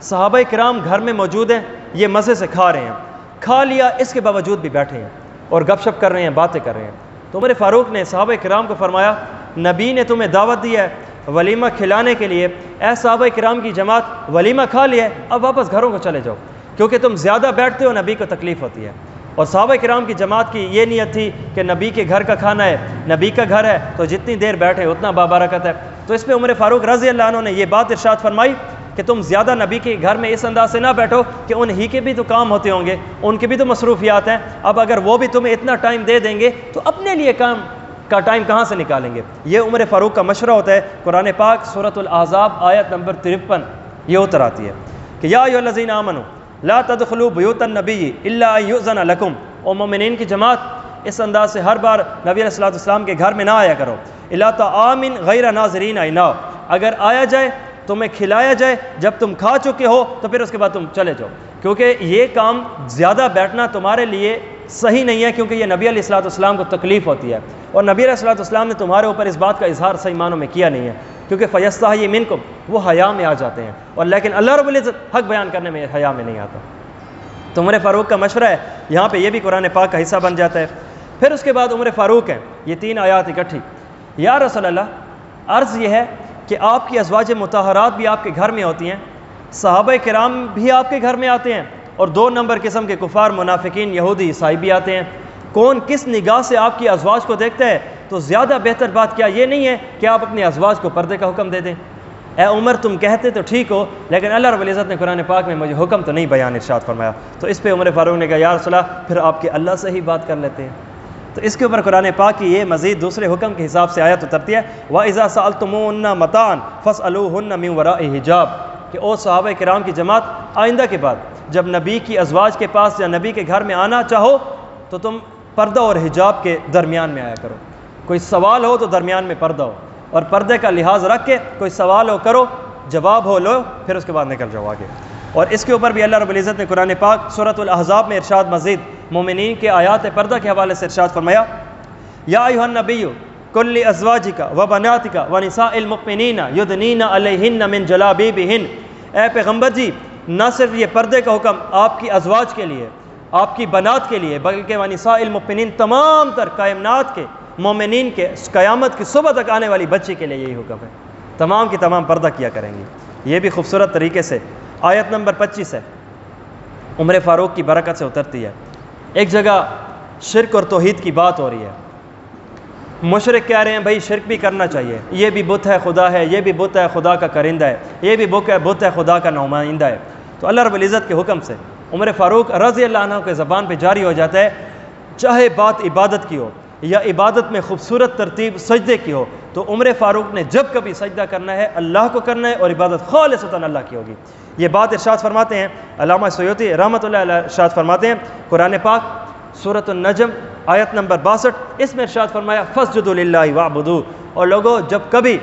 صحابہ کرام گھر میں موجود ہیں، یہ مزے سے کھا رہے ہیں، کھا لیا اس کے باوجود بھی بیٹھے ہیں اور گپ شپ کر رہے ہیں، باتیں کر رہے ہیں۔ تو عمر فاروق نے صحابہ کرام کو فرمایا نبی نے تمہیں دعوت دی ہے ولیمہ کھلانے کے لیے، اے صحابہ کرام کی جماعت ولیمہ کھا لیا ہے، اب واپس گھروں کو چلے جاؤ، کیونکہ تم زیادہ بیٹھتے ہو نبی کو تکلیف ہوتی ہے۔ اور صحابہ کرام کی جماعت کی یہ نیت تھی کہ نبی کے گھر کا کھانا ہے، نبی کا گھر ہے تو جتنی دیر بیٹھے اتنا بابرکت ہے۔ تو اس پہ عمر فاروق رضی اللہ عنہ نے یہ بات ارشاد فرمائی کہ تم زیادہ نبی کے گھر میں اس انداز سے نہ بیٹھو کہ ان ہی کے بھی تو کام ہوتے ہوں گے، ان کے بھی تو مصروفیات ہیں، اب اگر وہ بھی تمہیں اتنا ٹائم دے دیں گے تو اپنے لیے کام کا ٹائم کہاں سے نکالیں گے؟ یہ عمر فاروق کا مشورہ ہوتا ہے۔ قرآن پاک سورۃ الاحزاب آیت نمبر 53 یہ اتر آتی ہے کہ یا ایھا الذین آمنوا لا تدخلوا بیوت النبی الا ان یؤذن لکم، او مومنین کی جماعت اس انداز سے ہر بار نبی علیہ السلام کے گھر میں نہ آیا کرو، الا طعام غیر ناظرین اناء، اگر آیا جائے تمہیں کھلایا جائے، جب تم کھا چکے ہو تو پھر اس کے بعد تم چلے جاؤ، کیونکہ یہ کام زیادہ بیٹھنا تمہارے لیے صحیح نہیں ہے، کیونکہ یہ نبی علیہ السلام کو تکلیف ہوتی ہے، اور نبی علیہ السلام نے تمہارے اوپر اس بات کا اظہار صحیح معنوں میں کیا نہیں ہے، کیونکہ فیستحیی منکم، وہ حیا میں آ جاتے ہیں، اور لیکن اللہ رب العزت حق بیان کرنے میں حیا میں نہیں آتا۔ تو عمر فاروق کا مشورہ ہے، یہاں پہ یہ بھی قرآن پاک کا حصہ بن جاتا ہے۔ پھر اس کے بعد عمر فاروق ہیں، یہ 3 آیات اکٹھی، یا رسول اللہ عرض یہ ہے کہ آپ کی ازواج مطہرات بھی آپ کے گھر میں ہوتی ہیں، صحابہ کرام بھی آپ کے گھر میں آتے ہیں، اور 2 نمبر قسم کے کفار منافقین یہودی عیسائی بھی آتے ہیں، کون کس نگاہ سے آپ کی ازواج کو دیکھتا ہے؟ تو زیادہ بہتر بات کیا یہ نہیں ہے کہ آپ اپنے ازواج کو پردے کا حکم دے دیں، اے عمر تم کہتے تو ٹھیک ہو، لیکن اللہ رب العزت نے قرآن پاک میں مجھے حکم تو نہیں بیان ارشاد فرمایا۔ تو اس پہ عمر فاروق نے کہا یا رسول اللہ پھر آپ کے اللہ سے ہی بات کر لیتے ہیں۔ تو اس کے اوپر قرآن پاک کی یہ مزید دوسرے حکم کے حساب سے آیت اترتی ہے وَإِذَا سَأَلْتُمُوهُنَّ مَتَاعًا فَاسْأَلُوهُنَّ مِنْ وَرَاءِ حِجَابٍ، کہ او صحابہ کرام کی جماعت آئندہ کے بعد جب نبی کی ازواج کے پاس یا نبی کے گھر میں آنا چاہو تو تم پردہ اور حجاب کے درمیان میں آیا کرو۔ کوئی سوال ہو تو درمیان میں پردہ ہو، اور پردے کا لحاظ رکھ کے کوئی سوال ہو کرو، جواب ہو لو، پھر اس کے بعد نکل جاؤ آگے۔ اور اس کے اوپر بھی اللہ رب العزت نے قرآن پاک سورۃ الاحزاب میں ارشاد مزید مومنین کے آیات پردہ کے حوالے سے ارشاد فرمایا یا ایھا النبی قل لازواجک وبناتک ونساء المؤمنین یدنین علیہن من جلابیبہن، اے پیغمبر جی نہ صرف یہ پردے کا حکم آپ کی ازواج کے لیے، آپ کی بنات کے لیے، بلکہ ونساء المؤمنین تمام تر کائنات کے مومنین کے قیامت کی صبح تک آنے والی بچی کے لیے یہی حکم ہے، تمام کی تمام پردہ کیا کریں گی۔ یہ بھی خوبصورت طریقے سے آیت نمبر 25 ہے، عمر فاروق کی برکت سے اترتی ہے۔ ایک جگہ شرک اور توحید کی بات ہو رہی ہے، مشرک کہہ رہے ہیں بھائی شرک بھی کرنا چاہیے، یہ بھی بت ہے خدا ہے، یہ بھی بت ہے خدا کا کرندہ ہے، یہ بھی بت ہے خدا کا نمائندہ ہے۔ تو اللہ رب العزت کے حکم سے عمر فاروق رضی اللہ عنہ کے زبان پہ جاری ہو جاتا ہے، چاہے بات عبادت کی ہو یا عبادت میں خوبصورت ترتیب سجدے کی ہو، تو عمر فاروق نے جب کبھی سجدہ کرنا ہے اللہ کو کرنا ہے، اور عبادت خالصتاً اللہ کی ہوگی۔ یہ بات ارشاد فرماتے ہیں علامہ سیوطی رحمۃ اللہ علیہ، ارشاد فرماتے ہیں قرآن پاک سورۃ النجم آیت نمبر 62، اس میں ارشاد فرمایا فاسجدوا للہ واعبدوا، اور لوگو جب کبھی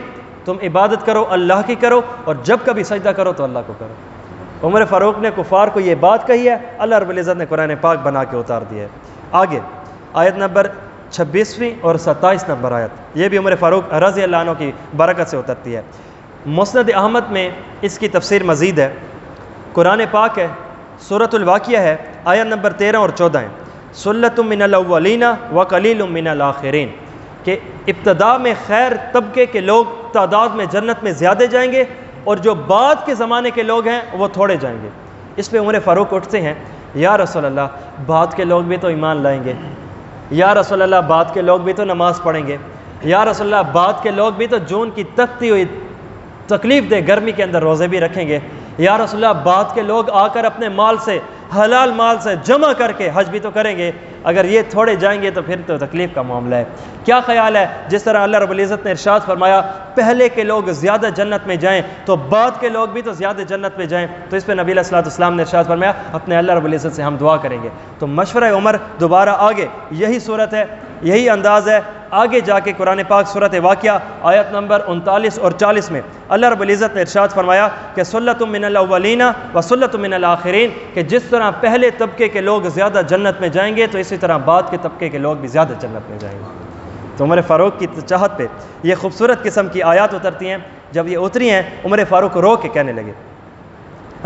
تم عبادت کرو اللہ کی کرو، اور جب کبھی سجدہ کرو تو اللہ کو کرو۔ عمر فاروق نے کفار کو یہ بات کہی ہے، اللہ رب العزت نے قرآن پاک بنا کے اتار دیا ہے۔ آگے آیت نمبر 26 اور 27 نمبر آیت، یہ بھی عمر فاروق رضی اللہ عنہ کی برکت سے اترتی ہے۔ مسند احمد میں اس کی تفسیر مزید ہے، قرآن پاک ہے، سورۃ الواقعہ ہے، آیت نمبر 13 اور 14 ہیں، سلۃ من الاولین وقلیل من الآخرین، کہ ابتدا میں خیر طبقے کے لوگ تعداد میں جنت میں زیادہ جائیں گے، اور جو بعد کے زمانے کے لوگ ہیں وہ تھوڑے جائیں گے۔ اس پہ عمر فاروق اٹھتے ہیں یا رسول اللہ بعد کے لوگ بھی تو ایمان لائیں گے، یا رسول اللہ بعد کے لوگ بھی تو نماز پڑھیں گے، یا رسول اللہ بعد کے لوگ بھی تو جون کی تکتی ہوئی تکلیف دہ گرمی کے اندر روزے بھی رکھیں گے، یا رسول اللہ بعد کے لوگ آ کر اپنے مال سے حلال مال سے جمع کر کے حج بھی تو کریں گے، اگر یہ تھوڑے جائیں گے تو پھر تو تکلیف کا معاملہ ہے۔ کیا خیال ہے جس طرح اللہ رب العزت نے ارشاد فرمایا پہلے کے لوگ زیادہ جنت میں جائیں تو بعد کے لوگ بھی تو زیادہ جنت میں جائیں، تو اس پہ نبی علیہ الصلوۃ والسلام نے ارشاد فرمایا اپنے اللہ رب العزت سے ہم دعا کریں گے۔ تو مشورہ عمر دوبارہ آگے یہی صورت ہے، یہی انداز ہے۔ آگے جا کے قرآن پاک سورۃ واقعہ آیت نمبر 39 اور 40 میں اللہ رب العزت نے ارشاد فرمایا کہ سلۃ من الاولین و سلۃ من الآخرین، کہ جس طرح پہلے طبقے کے لوگ زیادہ جنت میں جائیں گے تو اسی طرح بعد کے طبقے کے لوگ بھی زیادہ جنت میں جائیں گے۔ تو عمر فاروق کی چاہت پہ یہ خوبصورت قسم کی آیات اترتی ہیں۔ جب یہ اتری ہیں عمر فاروق رو کے کہنے لگے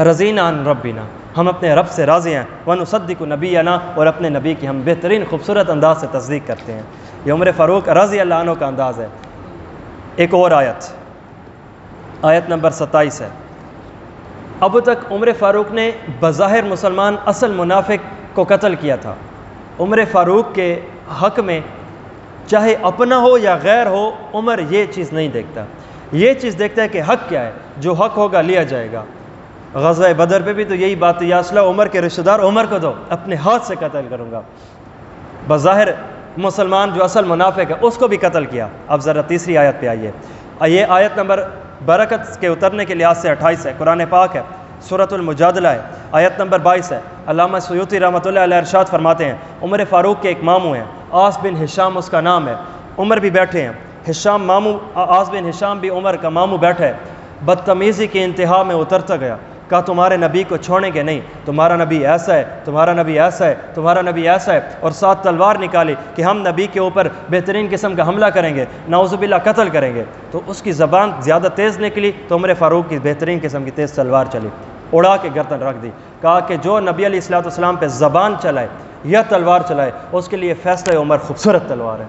رضینا عن ربنا، ہم اپنے رب سے راضی ہیں، ونصدق نبینا، اور اپنے نبی کی ہم بہترین خوبصورت انداز سے تصدیق کرتے ہیں۔ یہ عمر فاروق رضی اللہ عنہ کا انداز ہے۔ ایک اور آیت نمبر 27 ہے، اب تک عمر فاروق نے بظاہر مسلمان اصل منافق کو قتل کیا تھا۔ عمر فاروق کے حق میں چاہے اپنا ہو یا غیر ہو، عمر یہ چیز نہیں دیکھتا، یہ چیز دیکھتا ہے کہ حق کیا ہے، جو حق ہوگا لیا جائے گا۔ غزوہ بدر پہ بھی تو یہی بات، یا رسول اللہ عمر کے رشتہ دار عمر کو دو، اپنے ہاتھ سے قتل کروں گا۔ بظاہر مسلمان جو اصل منافق ہے اس کو بھی قتل کیا۔ اب ذرا تیسری آیت پہ آئیے، یہ آیت نمبر برکت کے اترنے کے لحاظ سے 28 ہے، قرآن پاک ہے، سورۃ المجادلہ ہے، آیت نمبر 22 ہے۔ علامہ سیوطی رحمۃ اللہ علیہ ارشاد فرماتے ہیں عمر فاروق کے ایک ماموں ہیں، عاص بن ہشام اس کا نام ہے، عمر بھی بیٹھے ہیں، ہشام ماموں، عاص بن ہشام بھی عمر کا ماموں بیٹھا ہے، بدتمیزی کی انتہا میں اترتا گیا، کہا تمہارے نبی کو چھوڑیں گے نہیں، تمہارا نبی ایسا ہے، تمہارا نبی ایسا ہے، تمہارا نبی ایسا ہے، اور ساتھ تلوار نکالی کہ ہم نبی کے اوپر بہترین قسم کا حملہ کریں گے، نعوذ باللہ قتل کریں گے۔ تو اس کی زبان زیادہ تیز نکلی تو عمر فاروق کی بہترین قسم کی تیز تلوار چلی، اڑا کے گردن رکھ دی، کہا کہ جو نبی علیہ الصلوۃ والسلام پہ زبان چلائے یا تلوار چلائے اس کے لیے فیصلہ عمر خوبصورت تلوار ہے۔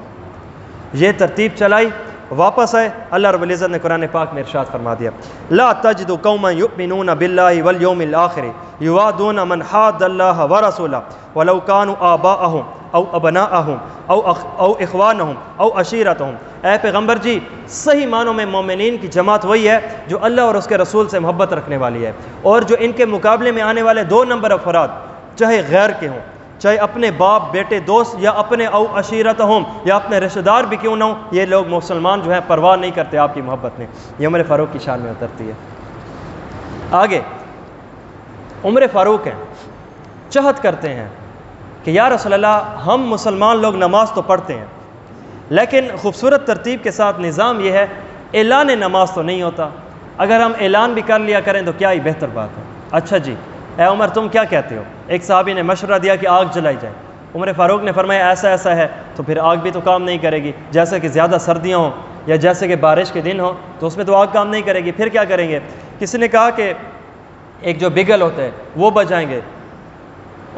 یہ ترتیب چلائی، واپس آئے، اللہ رب العزت نے قرآن پاک میں ارشاد فرما دیا لا تجد قوما یؤمنون باللہ والیوم الآخر یوادون من حاد اللہ ورسولہ ولو كانوا آباءهم او ابناءہم او اخوانہم او عشیرتہم، اے پیغمبر جی صحیح معنوں میں مومنین کی جماعت وہی ہے جو اللہ اور اس کے رسول سے محبت رکھنے والی ہے، اور جو ان کے مقابلے میں آنے والے 2 نمبر افراد چاہے غیر کے ہوں، چاہے اپنے باپ بیٹے دوست یا اپنے او عشیرتہم یا اپنے رشتہ دار بھی کیوں نہ ہوں، یہ لوگ مسلمان جو ہیں پرواہ نہیں کرتے آپ کی محبت میں۔ یہ عمر فاروق کی شان میں اترتی ہے۔ آگے عمر فاروق ہیں، چاہت کرتے ہیں کہ یا رسول اللہ ہم مسلمان لوگ نماز تو پڑھتے ہیں لیکن خوبصورت ترتیب کے ساتھ نظام یہ ہے اعلان نماز تو نہیں ہوتا، اگر ہم اعلان بھی کر لیا کریں تو کیا ہی بہتر بات ہے۔ اچھا جی اے عمر تم کیا کہتے ہو؟ ایک صحابی نے مشورہ دیا کہ آگ جلائی جائے۔ عمر فاروق نے فرمایا ایسا ایسا ہے تو پھر آگ بھی تو کام نہیں کرے گی، جیسے کہ زیادہ سردیاں ہوں یا جیسے کہ بارش کے دن ہوں تو اس میں تو آگ کام نہیں کرے گی، پھر کیا کریں گے؟ کسی نے کہا کہ ایک جو بگل ہوتا ہے وہ بجائیں گے۔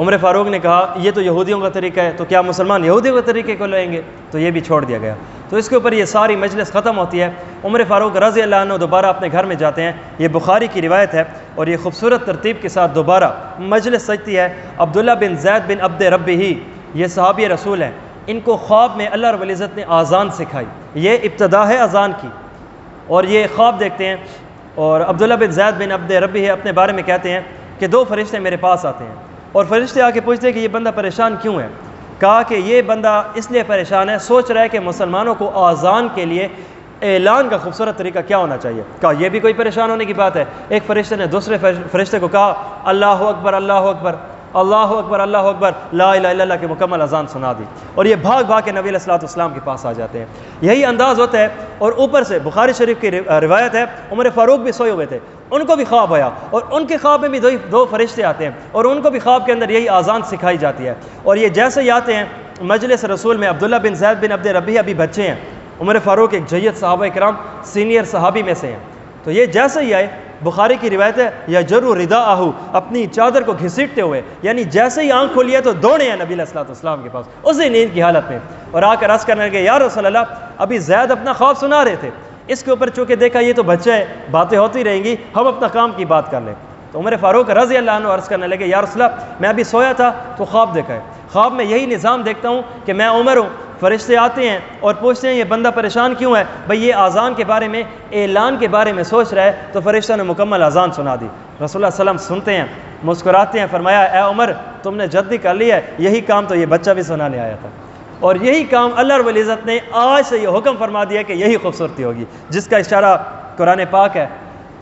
عمر فاروق نے کہا یہ تو یہودیوں کا طریقہ ہے، تو کیا مسلمان یہودیوں کے طریقے کو لیں گے؟ تو یہ بھی چھوڑ دیا گیا۔ تو اس کے اوپر یہ ساری مجلس ختم ہوتی ہے۔ عمر فاروق رضی اللہ عنہ دوبارہ اپنے گھر میں جاتے ہیں، یہ بخاری کی روایت ہے، اور یہ خوبصورت ترتیب کے ساتھ دوبارہ مجلس سجتی ہے۔ عبداللہ بن زید بن عبد ربہ، یہ صحابی رسول ہیں، ان کو خواب میں اللہ رب العزت نے آذان سکھائی، یہ ابتدا ہے اذان کی، اور یہ خواب دیکھتے ہیں۔ اور عبداللہ بن زید بن عبد ربہ اپنے بارے میں کہتے ہیں کہ 2 فرشتے میرے پاس آتے ہیں اور فرشتے آ کے پوچھتے ہیں کہ یہ بندہ پریشان کیوں ہے؟ کہا کہ یہ بندہ اس لیے پریشان ہے، سوچ رہا ہے کہ مسلمانوں کو آذان کے لیے اعلان کا خوبصورت طریقہ کیا ہونا چاہیے۔ کہا یہ بھی کوئی پریشان ہونے کی بات ہے۔ ایک فرشتے نے دوسرے فرشتے کو کہا اللہ اکبر اللہ اکبر اللہ اکبر اللہ اکبر، لا الہ الا اللہ کی مکمل اذان سنا دی، اور یہ بھاگ بھاگ کے نبی علیہ الصلوۃ والسلام کے پاس آ جاتے ہیں۔ یہی انداز ہوتا ہے۔ اور اوپر سے بخاری شریف کی روایت ہے عمر فاروق بھی سوئے ہوئے تھے، ان کو بھی خواب آیا، اور ان کے خواب میں بھی 2 فرشتے آتے ہیں اور ان کو بھی خواب کے اندر یہی آذان سکھائی جاتی ہے۔ اور یہ جیسے ہی آتے ہیں مجلس رسول میں، عبداللہ بن زید بن عبد ربہ ابھی بچے ہیں، عمر فاروق ایک جید صحابہ کرام سینئر صحابی میں سے ہیں، تو یہ جیسے ہی آئے، بخاری کی روایت ہے یجر رداءہ، اپنی چادر کو گھسیٹتے ہوئے، یعنی جیسے ہی آنکھ کھولی ہے تو دوڑے ہیں نبی علیہ الصلوۃ والسلام کے پاس اسی نیند کی حالت میں، اور آ کر عرض کرنے لگے یا رسول اللہ ابھی زید اپنا خواب سنا رہے تھے، اس کے اوپر چونکہ دیکھا یہ تو بچہ ہے، باتیں ہوتی رہیں گی، ہم اپنا کام کی بات کر لیں۔ تو عمر فاروق رضی اللہ عنہ عرض کرنے لگے یا رسول اللہ میں ابھی سویا تھا تو خواب دیکھا ہے، خواب میں یہی نظام دیکھتا ہوں کہ میں عمر ہوں، فرشتے آتے ہیں اور پوچھتے ہیں یہ بندہ پریشان کیوں ہے؟ بھئی یہ آذان کے بارے میں، اعلان کے بارے میں سوچ رہا ہے، تو فرشتہ نے مکمل آذان سنا دی۔ رسول اللہ صلی اللہ علیہ وسلم سنتے ہیں، مسکراتے ہیں، فرمایا اے عمر تم نے جلدی کر لی ہے، یہی کام تو یہ بچہ بھی سنانے آیا تھا، اور یہی کام اللہ رب العزت نے آج سے یہ حکم فرما دیا کہ یہی خوبصورتی ہوگی، جس کا اشارہ قرآن پاک ہے،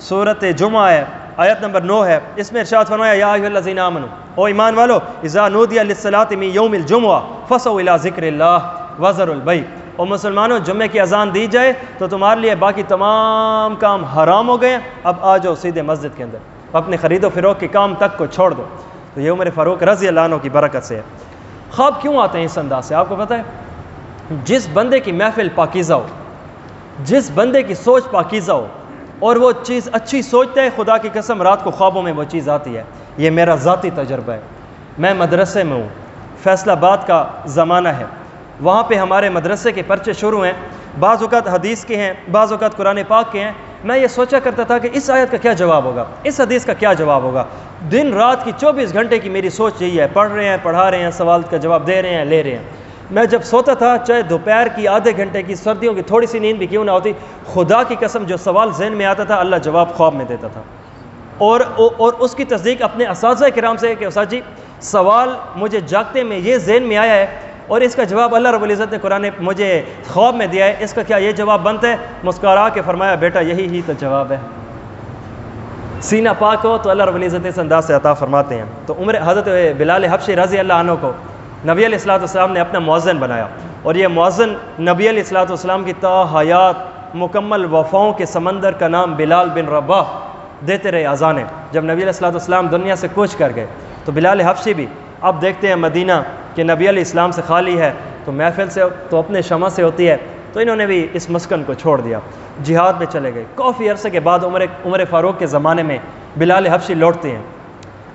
سورۃ جمعہ ہے، آیت نمبر 9 ہے، اس میں ارشاد فرمایا یا ایھا الذین آمنوا، او ایمان والو اذا نودی للصلاۃ من یوم الجمعہ فصوا الی ذکر اللہ وذروا البیع، اور مسلمانوں جمعے کی اذان دی جائے تو تمہارے لیے باقی تمام کام حرام ہو گئے، اب آ جاؤ سیدھے مسجد کے اندر، اپنے خرید و فروخت کے کام تک کو چھوڑ دو۔ تو یہ عمر فاروق رضی اللہ عنہ کی برکت سے ہے۔ خواب کیوں آتے ہیں اس انداز سے؟ آپ کو پتہ ہے جس بندے کی محفل پاکیزہ ہو، جس بندے کی سوچ پاکیزہ ہو اور وہ چیز اچھی سوچتا ہے، خدا کی قسم رات کو خوابوں میں وہ چیز آتی ہے۔ یہ میرا ذاتی تجربہ ہے، میں مدرسے میں ہوں، فیصل آباد کا زمانہ ہے، وہاں پہ ہمارے مدرسے کے پرچے شروع ہیں، بعض اوقات حدیث کے ہیں، بعض اوقات قرآن پاک کے ہیں۔ میں یہ سوچا کرتا تھا کہ اس آیت کا کیا جواب ہوگا، اس حدیث کا کیا جواب ہوگا۔ دن رات کی 24 گھنٹے کی میری سوچ یہی ہے، پڑھ رہے ہیں، پڑھا رہے ہیں، سوال کا جواب دے رہے ہیں، لے رہے ہیں۔ میں جب سوتا تھا چاہے دوپہر کی آدھے گھنٹے کی، سردیوں کی تھوڑی سی نیند بھی کیوں نہ ہوتی، خدا کی قسم جو سوال ذہن میں آتا تھا اللہ جواب خواب میں دیتا تھا، اور اس کی تصدیق اپنے اساتذہ کرام سے کہ استاد جی سوال مجھے جاگتے میں یہ ذہن میں آیا ہے اور اس کا جواب اللہ رب العزت نے قرآن مجھے خواب میں دیا ہے، اس کا کیا یہ جواب بنتا ہے؟ مسکرا کے فرمایا بیٹا یہی ہی تو جواب ہے۔ سینہ پاک ہو تو اللہ رب العزت اس انداز سے عطا فرماتے ہیں۔ تو حضرت بلال حبشی رضی اللہ عنہ کو نبی علیہ الصلوۃ والسلام نے اپنا مؤذن بنایا، اور یہ مؤذن نبی علیہ الصلوۃ والسلام کی تا حیات مکمل وفاؤں کے سمندر کا نام بلال بن رباح دیتے رہے اذانیں۔ جب نبی علیہ الصلوۃ والسلام دنیا سے کوچ کر گئے تو بلال حبشی بھی، اب دیکھتے ہیں مدینہ کہ نبی علیہ السلام سے خالی ہے تو محفل سے تو اپنے شمع سے ہوتی ہے، تو انہوں نے بھی اس مسکن کو چھوڑ دیا، جہاد میں چلے گئے۔ کافی عرصے کے بعد عمر فاروق کے زمانے میں بلال حبشی لوٹتے ہیں۔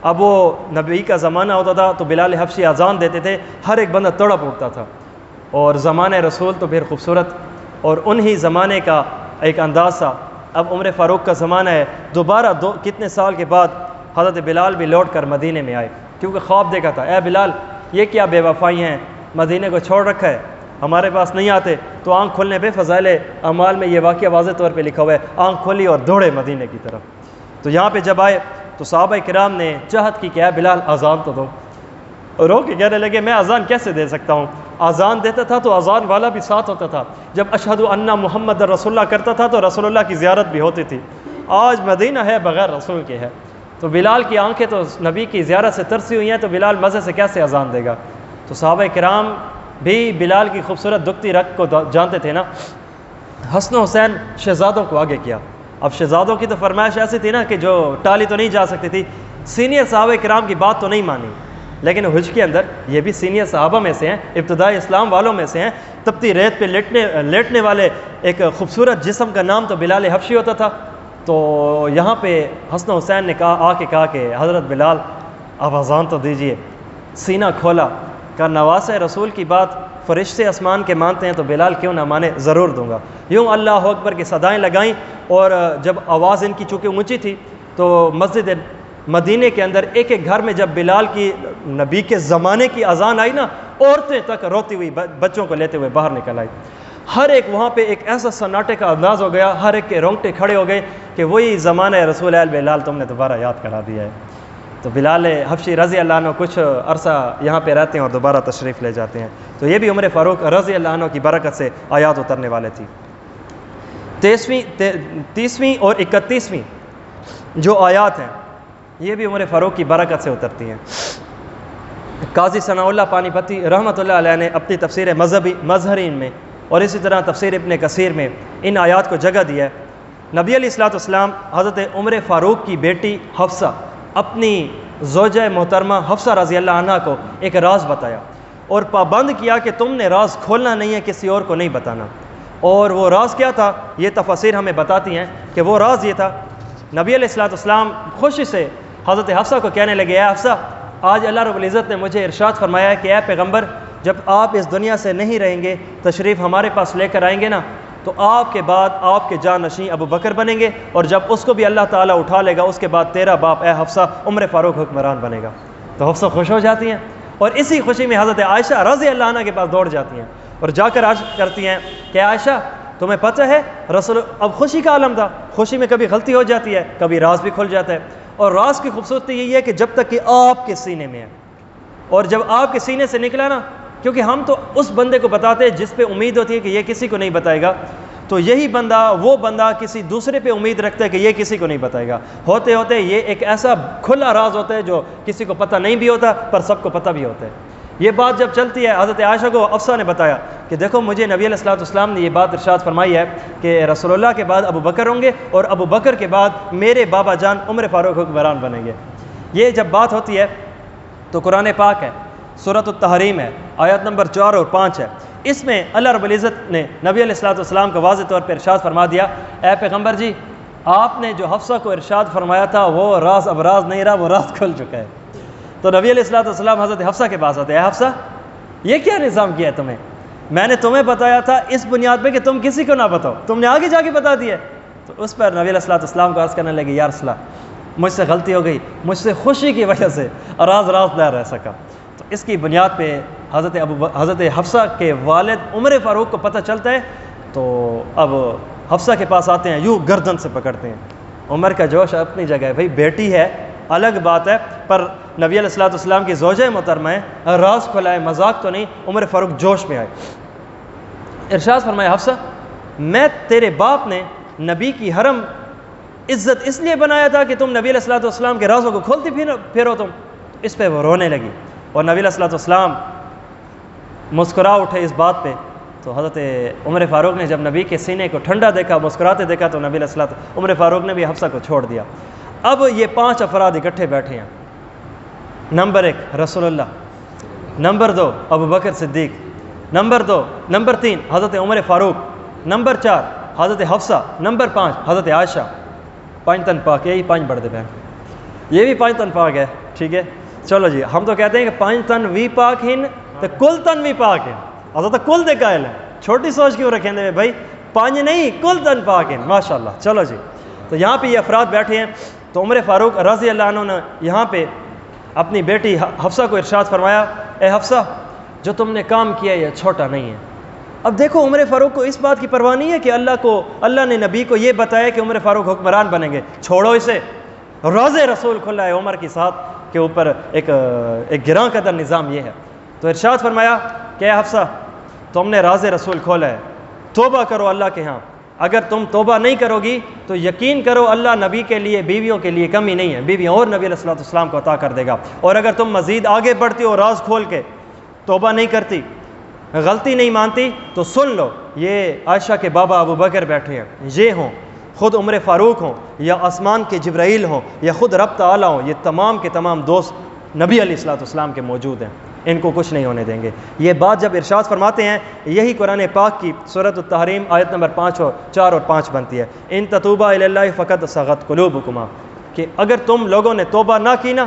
اب وہ نبی کا زمانہ ہوتا تھا تو بلال حبشی اذان دیتے تھے، ہر ایک بندہ تڑپ اٹھتا تھا، اور زمانہ رسول تو پھر خوبصورت، اور انہی زمانے کا ایک انداز تھا۔ اب عمر فاروق کا زمانہ ہے، دوبارہ کتنے سال کے بعد حضرت بلال بھی لوٹ کر مدینے میں آئے، کیونکہ خواب دیکھا تھا، اے بلال یہ کیا بے وفائی ہیں، مدینے کو چھوڑ رکھا ہے، ہمارے پاس نہیں آتے، تو آنکھ کھلنے پہ فضائل اعمال میں یہ واقعہ واضح طور پہ لکھا ہوا ہے، آنکھ کھولی اور دوڑے مدینے کی طرف۔ تو یہاں پہ جب آئے تو صحابہ کرام نے چاہت کی کہ اے بلال اذان تو دو، رو کے کہنے لگے میں اذان کیسے دے سکتا ہوں؟ اذان دیتا تھا تو اذان والا بھی ساتھ ہوتا تھا، جب اشہد ان محمد رسول اللہ کرتا تھا تو رسول اللہ کی زیارت بھی ہوتی تھی، آج مدینہ ہے بغیر رسول کے ہے، تو بلال کی آنکھیں تو نبی کی زیارت سے ترسی ہوئی ہیں، تو بلال مزے سے کیسے اذان دے گا؟ تو صحابہ کرام بھی بلال کی خوبصورت دکھتی رگ کو جانتے تھے نا۔ حسن و حسین شہزادوں کو آگے کیا، اب شہزادوں کی تو فرمائش ایسی تھی نا کہ جو ٹالی تو نہیں جا سکتی تھی، سینئر صحابہ کرام کی بات تو نہیں مانی، لیکن حج کے اندر یہ بھی سینئر صحابہ میں سے ہیں، ابتدائی اسلام والوں میں سے ہیں، تپتی ریت پہ لیٹنے والے ایک خوبصورت جسم کا نام تو بلال حبشی ہوتا تھا۔ تو یہاں پہ حسن حسین نے کہا کہ حضرت بلال اب اذان تو دیجئے، سینہ کھولا، کہا نواز رسول کی بات فرشتے آسمان کے مانتے ہیں تو بلال کیوں نہ مانے، ضرور دوں گا۔ یوں اللہ اکبر کی صدائیں لگائیں، اور جب آواز ان کی چونکہ اونچی تھی تو مسجد مدینے کے اندر ایک ایک گھر میں جب بلال کی نبی کے زمانے کی اذان آئی نا، عورتیں تک روتی ہوئی بچوں کو لیتے ہوئے باہر نکل آئی، ہر ایک وہاں پہ ایک ایسا سناٹے کا انداز ہو گیا، ہر ایک کے رونگٹے کھڑے ہو گئے کہ وہی زمانہ رسول بلال تم نے دوبارہ یاد کرا دیا ہے۔ تو بلال حبشی رضی اللہ عنہ کچھ عرصہ یہاں پہ رہتے ہیں اور دوبارہ تشریف لے جاتے ہیں۔ تو یہ بھی عمر فاروق رضی اللہ عنہ کی برکت سے آیات اترنے والے تھی۔ 30ویں اور 31ویں جو آیات ہیں یہ بھی عمر فاروق کی برکت سے اترتی ہیں۔ قاضی ثناء اللہ پانی پتی رحمۃ اللہ علیہ نے اپنی تفسیر مظہرین میں اور اسی طرح تفسیر ابن کثیر میں ان آیات کو جگہ دیا ہے۔ نبی علیہ الصلوۃ والسلام حضرت عمر فاروق کی بیٹی حفصہ، اپنی زوجہ محترمہ حفصہ رضی اللہ عنہ کو ایک راز بتایا اور پابند کیا کہ تم نے راز کھولنا نہیں ہے، کسی اور کو نہیں بتانا۔ اور وہ راز کیا تھا یہ تفاسیر ہمیں بتاتی ہیں کہ وہ راز یہ تھا، نبی علیہ الصلوۃ والسلام خوشی سے حضرت حفصہ کو کہنے لگے، اے حفصہ آج اللہ رب العزت نے مجھے ارشاد فرمایا ہے کہ اے پیغمبر جب آپ اس دنیا سے نہیں رہیں گے، تشریف ہمارے پاس لے کر آئیں گے نا، تو آپ کے بعد آپ کے جانشین ابو بکر بنیں گے، اور جب اس کو بھی اللہ تعالیٰ اٹھا لے گا اس کے بعد تیرا باپ اے حفصہ عمر فاروق حکمران بنے گا۔ تو حفصہ خوش ہو جاتی ہیں اور اسی خوشی میں حضرت عائشہ رضی اللہ عنہ کے پاس دوڑ جاتی ہیں اور جا کر عرض کرتی ہیں کہ عائشہ تمہیں پتہ ہے رسول، اب خوشی کا عالم تھا، خوشی میں کبھی غلطی ہو جاتی ہے، کبھی راز بھی کھل جاتا ہے، اور راز کی خوبصورتی یہی ہے کہ جب تک کہ آپ کے سینے میں ہے، اور جب آپ کے سینے سے نکلا نا، کیونکہ ہم تو اس بندے کو بتاتے ہیں جس پہ امید ہوتی ہے کہ یہ کسی کو نہیں بتائے گا، تو یہی بندہ وہ بندہ کسی دوسرے پہ امید رکھتا ہے کہ یہ کسی کو نہیں بتائے گا، ہوتے ہوتے یہ ایک ایسا کھلا راز ہوتا ہے جو کسی کو پتہ نہیں بھی ہوتا پر سب کو پتہ بھی ہوتا ہے۔ یہ بات جب چلتی ہے حضرت عائشہ کو حفصہ نے بتایا کہ دیکھو مجھے نبی علیہ الصلوۃ والسلام نے یہ بات ارشاد فرمائی ہے کہ رسول اللہ کے بعد ابو بکر ہوں گے اور ابو بکر کے بعد میرے بابا جان عمر فاروق حکمران بنیں گے۔ یہ جب بات ہوتی ہے تو قرآن پاک ہے، سورۃ التحریم ہے، آیت نمبر 4 اور 5 ہے، اس میں اللہ رب العزت نے نبی علیہ الصلوۃ والسلام کو واضح طور پر ارشاد فرما دیا، اے پیغمبر جی آپ نے جو حفصہ کو ارشاد فرمایا تھا وہ راز اب راز نہیں رہا، وہ راز کھل چکا ہے۔ تو نبی علیہ الصلوۃ والسلام حضرت حفصہ کے پاس آتے ہیں، اے حفصہ یہ کیا نظام کیا ہے تمہیں؟ میں نے تمہیں بتایا تھا اس بنیاد پہ کہ تم کسی کو نہ بتاؤ، تم نے آگے جا کے بتا دیا۔ تو اس پر نبی علیہ الصلوۃ والسلام کو عرض کرنے لگے، یا رسول اللہ مجھ سے غلطی ہو گئی، مجھ سے خوشی کی وجہ سے راز راز نہ رہ سکا۔ تو اس کی بنیاد پہ حضرت حفصہ کے والد عمر فاروق کو پتہ چلتا ہے، تو اب حفصہ کے پاس آتے ہیں، یوں گردن سے پکڑتے ہیں۔ عمر کا جوش اپنی جگہ ہے، بھائی بیٹی ہے الگ بات ہے، پر نبی علیہ الصلوۃ والسلام کی زوجہ محترمہ ہے، راز کھلائے، مذاق تو نہیں۔ عمر فاروق جوش میں آئے، ارشاد فرمایا، حفصہ میں تیرے باپ نے نبی کی حرم عزت اس لیے بنایا تھا کہ تم نبی علیہ الصلوۃ والسلام کے رازوں کو کھولتی پھرو تم۔ اس پہ وہ رونے لگی اور نبی علیہ الصلوۃ والسلام مسکرا اٹھے اس بات پہ۔ تو حضرت عمر فاروق نے جب نبی کے سینے کو ٹھنڈا دیکھا، مسکراتے دیکھا، تو نبی علیہ الصلوۃ عمر فاروق نے بھی حفصہ کو چھوڑ دیا۔ اب یہ 5 افراد اکٹھے بیٹھے ہیں، نمبر 1 رسول اللہ، نمبر 2 ابو بکر صدیق، نمبر 3 حضرت عمر فاروق، نمبر 4 حضرت حفصہ، نمبر 5 حضرت عائشہ۔ 5 تن پاک، یہی 5 بڑھ دے بہن، یہ بھی 5 تن پاک ہے، ٹھیک ہے۔ چلو جی، ہم تو کہتے ہیں کہ 5 تن وی پاک ہیں تو کل تن وی پاک ہیں، حضرت کل دے قائل ہیں، چھوٹی سوچ کیوں رکھیں دے بھائی، 5 نہیں کل تن پاک ہیں، ماشاءاللہ۔ چلو جی، تو یہاں پہ یہ افراد بیٹھے ہیں، تو عمر فاروق رضی اللہ عنہ نے یہاں پہ اپنی بیٹی حفصہ کو ارشاد فرمایا، اے حفصہ جو تم نے کام کیا یہ چھوٹا نہیں ہے۔ اب دیکھو عمر فاروق کو اس بات کی پرواہ نہیں ہے کہ اللہ نے نبی کو یہ بتایا کہ عمر فاروق حکمران بنیں گے، چھوڑو اسے۔ روض رسول کھلا ہے عمر کی ساتھ کے اوپر ایک گراں قدر نظام یہ ہے۔ تو ارشاد فرمایا کہ اے حفصہ تم نے راز رسول کھولا ہے، توبہ کرو اللہ کے ہاں، اگر تم توبہ نہیں کرو گی تو یقین کرو اللہ نبی کے لیے بیویوں کے لیے کمی نہیں ہے، بیویاں اور نبی علیہ السلام کو عطا کر دے گا۔ اور اگر تم مزید آگے بڑھتی ہو راز کھول کے توبہ نہیں کرتی، غلطی نہیں مانتی، تو سن لو یہ عائشہ کے بابا ابو بکر بیٹھے ہیں، یہ ہوں خود عمر فاروق ہوں یا آسمان کے جبرائیل ہوں یا خود رب تعالی ہوں، یہ تمام کے تمام دوست نبی علیہ السلام کے موجود ہیں، ان کو کچھ نہیں ہونے دیں گے۔ یہ بات جب ارشاد فرماتے ہیں، یہی قرآن پاک کی سورۃ التحریم آیت نمبر 4 اور 5 بنتی ہے، ان تتوبا الی اللہ فقد صغت قلوبکما، کہ اگر تم لوگوں نے توبہ نہ کی نا،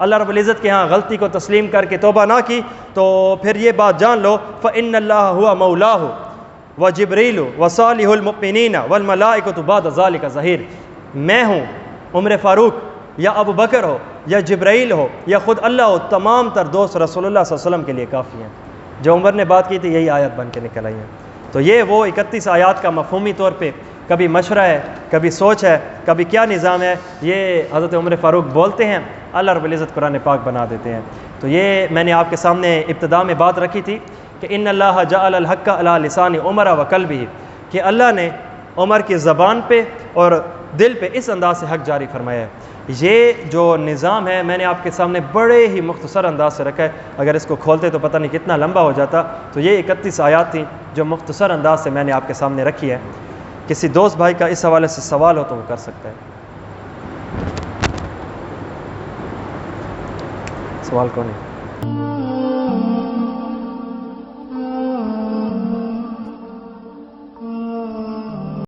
اللہ رب العزت کے ہاں غلطی کو تسلیم کر کے توبہ نہ کی، تو پھر یہ بات جان لو فإن اللہ ہوا مولاہ وجبریل وصالح المؤمنین والملائکۃ بعد ذلک ظہیر، میں ہوں عمر فاروق یا ابو بکر ہو یا جبرائیل ہو یا خود اللہ ہو، تمام تر دوست رسول اللہ صلی اللہ علیہ وسلم کے لیے کافی ہیں۔ جو عمر نے بات کی تھی یہی آیت بن کے نکل آئی ہیں۔ تو یہ وہ 31 آیات کا مفہومی طور پہ کبھی مشورہ ہے، کبھی سوچ ہے، کبھی کیا نظام ہے، یہ حضرت عمر فاروق بولتے ہیں، اللہ رب العزت قرآن پاک بنا دیتے ہیں۔ تو یہ میں نے آپ کے سامنے ابتدا میں بات رکھی تھی کہ ان اللہ جعل الحق علی لسان عمر و قلبہ، کہ اللہ نے عمر کی زبان پہ اور دل پہ اس انداز سے حق جاری فرمایا ہے۔ یہ جو نظام ہے میں نے آپ کے سامنے بڑے ہی مختصر انداز سے رکھا ہے، اگر اس کو کھولتے تو پتہ نہیں کتنا لمبا ہو جاتا۔ تو یہ 31 آیات تھیں جو مختصر انداز سے میں نے آپ کے سامنے رکھی ہے۔ کسی دوست بھائی کا اس حوالے سے سوال ہو تو وہ کر سکتا ہے۔ سوال کون ہے؟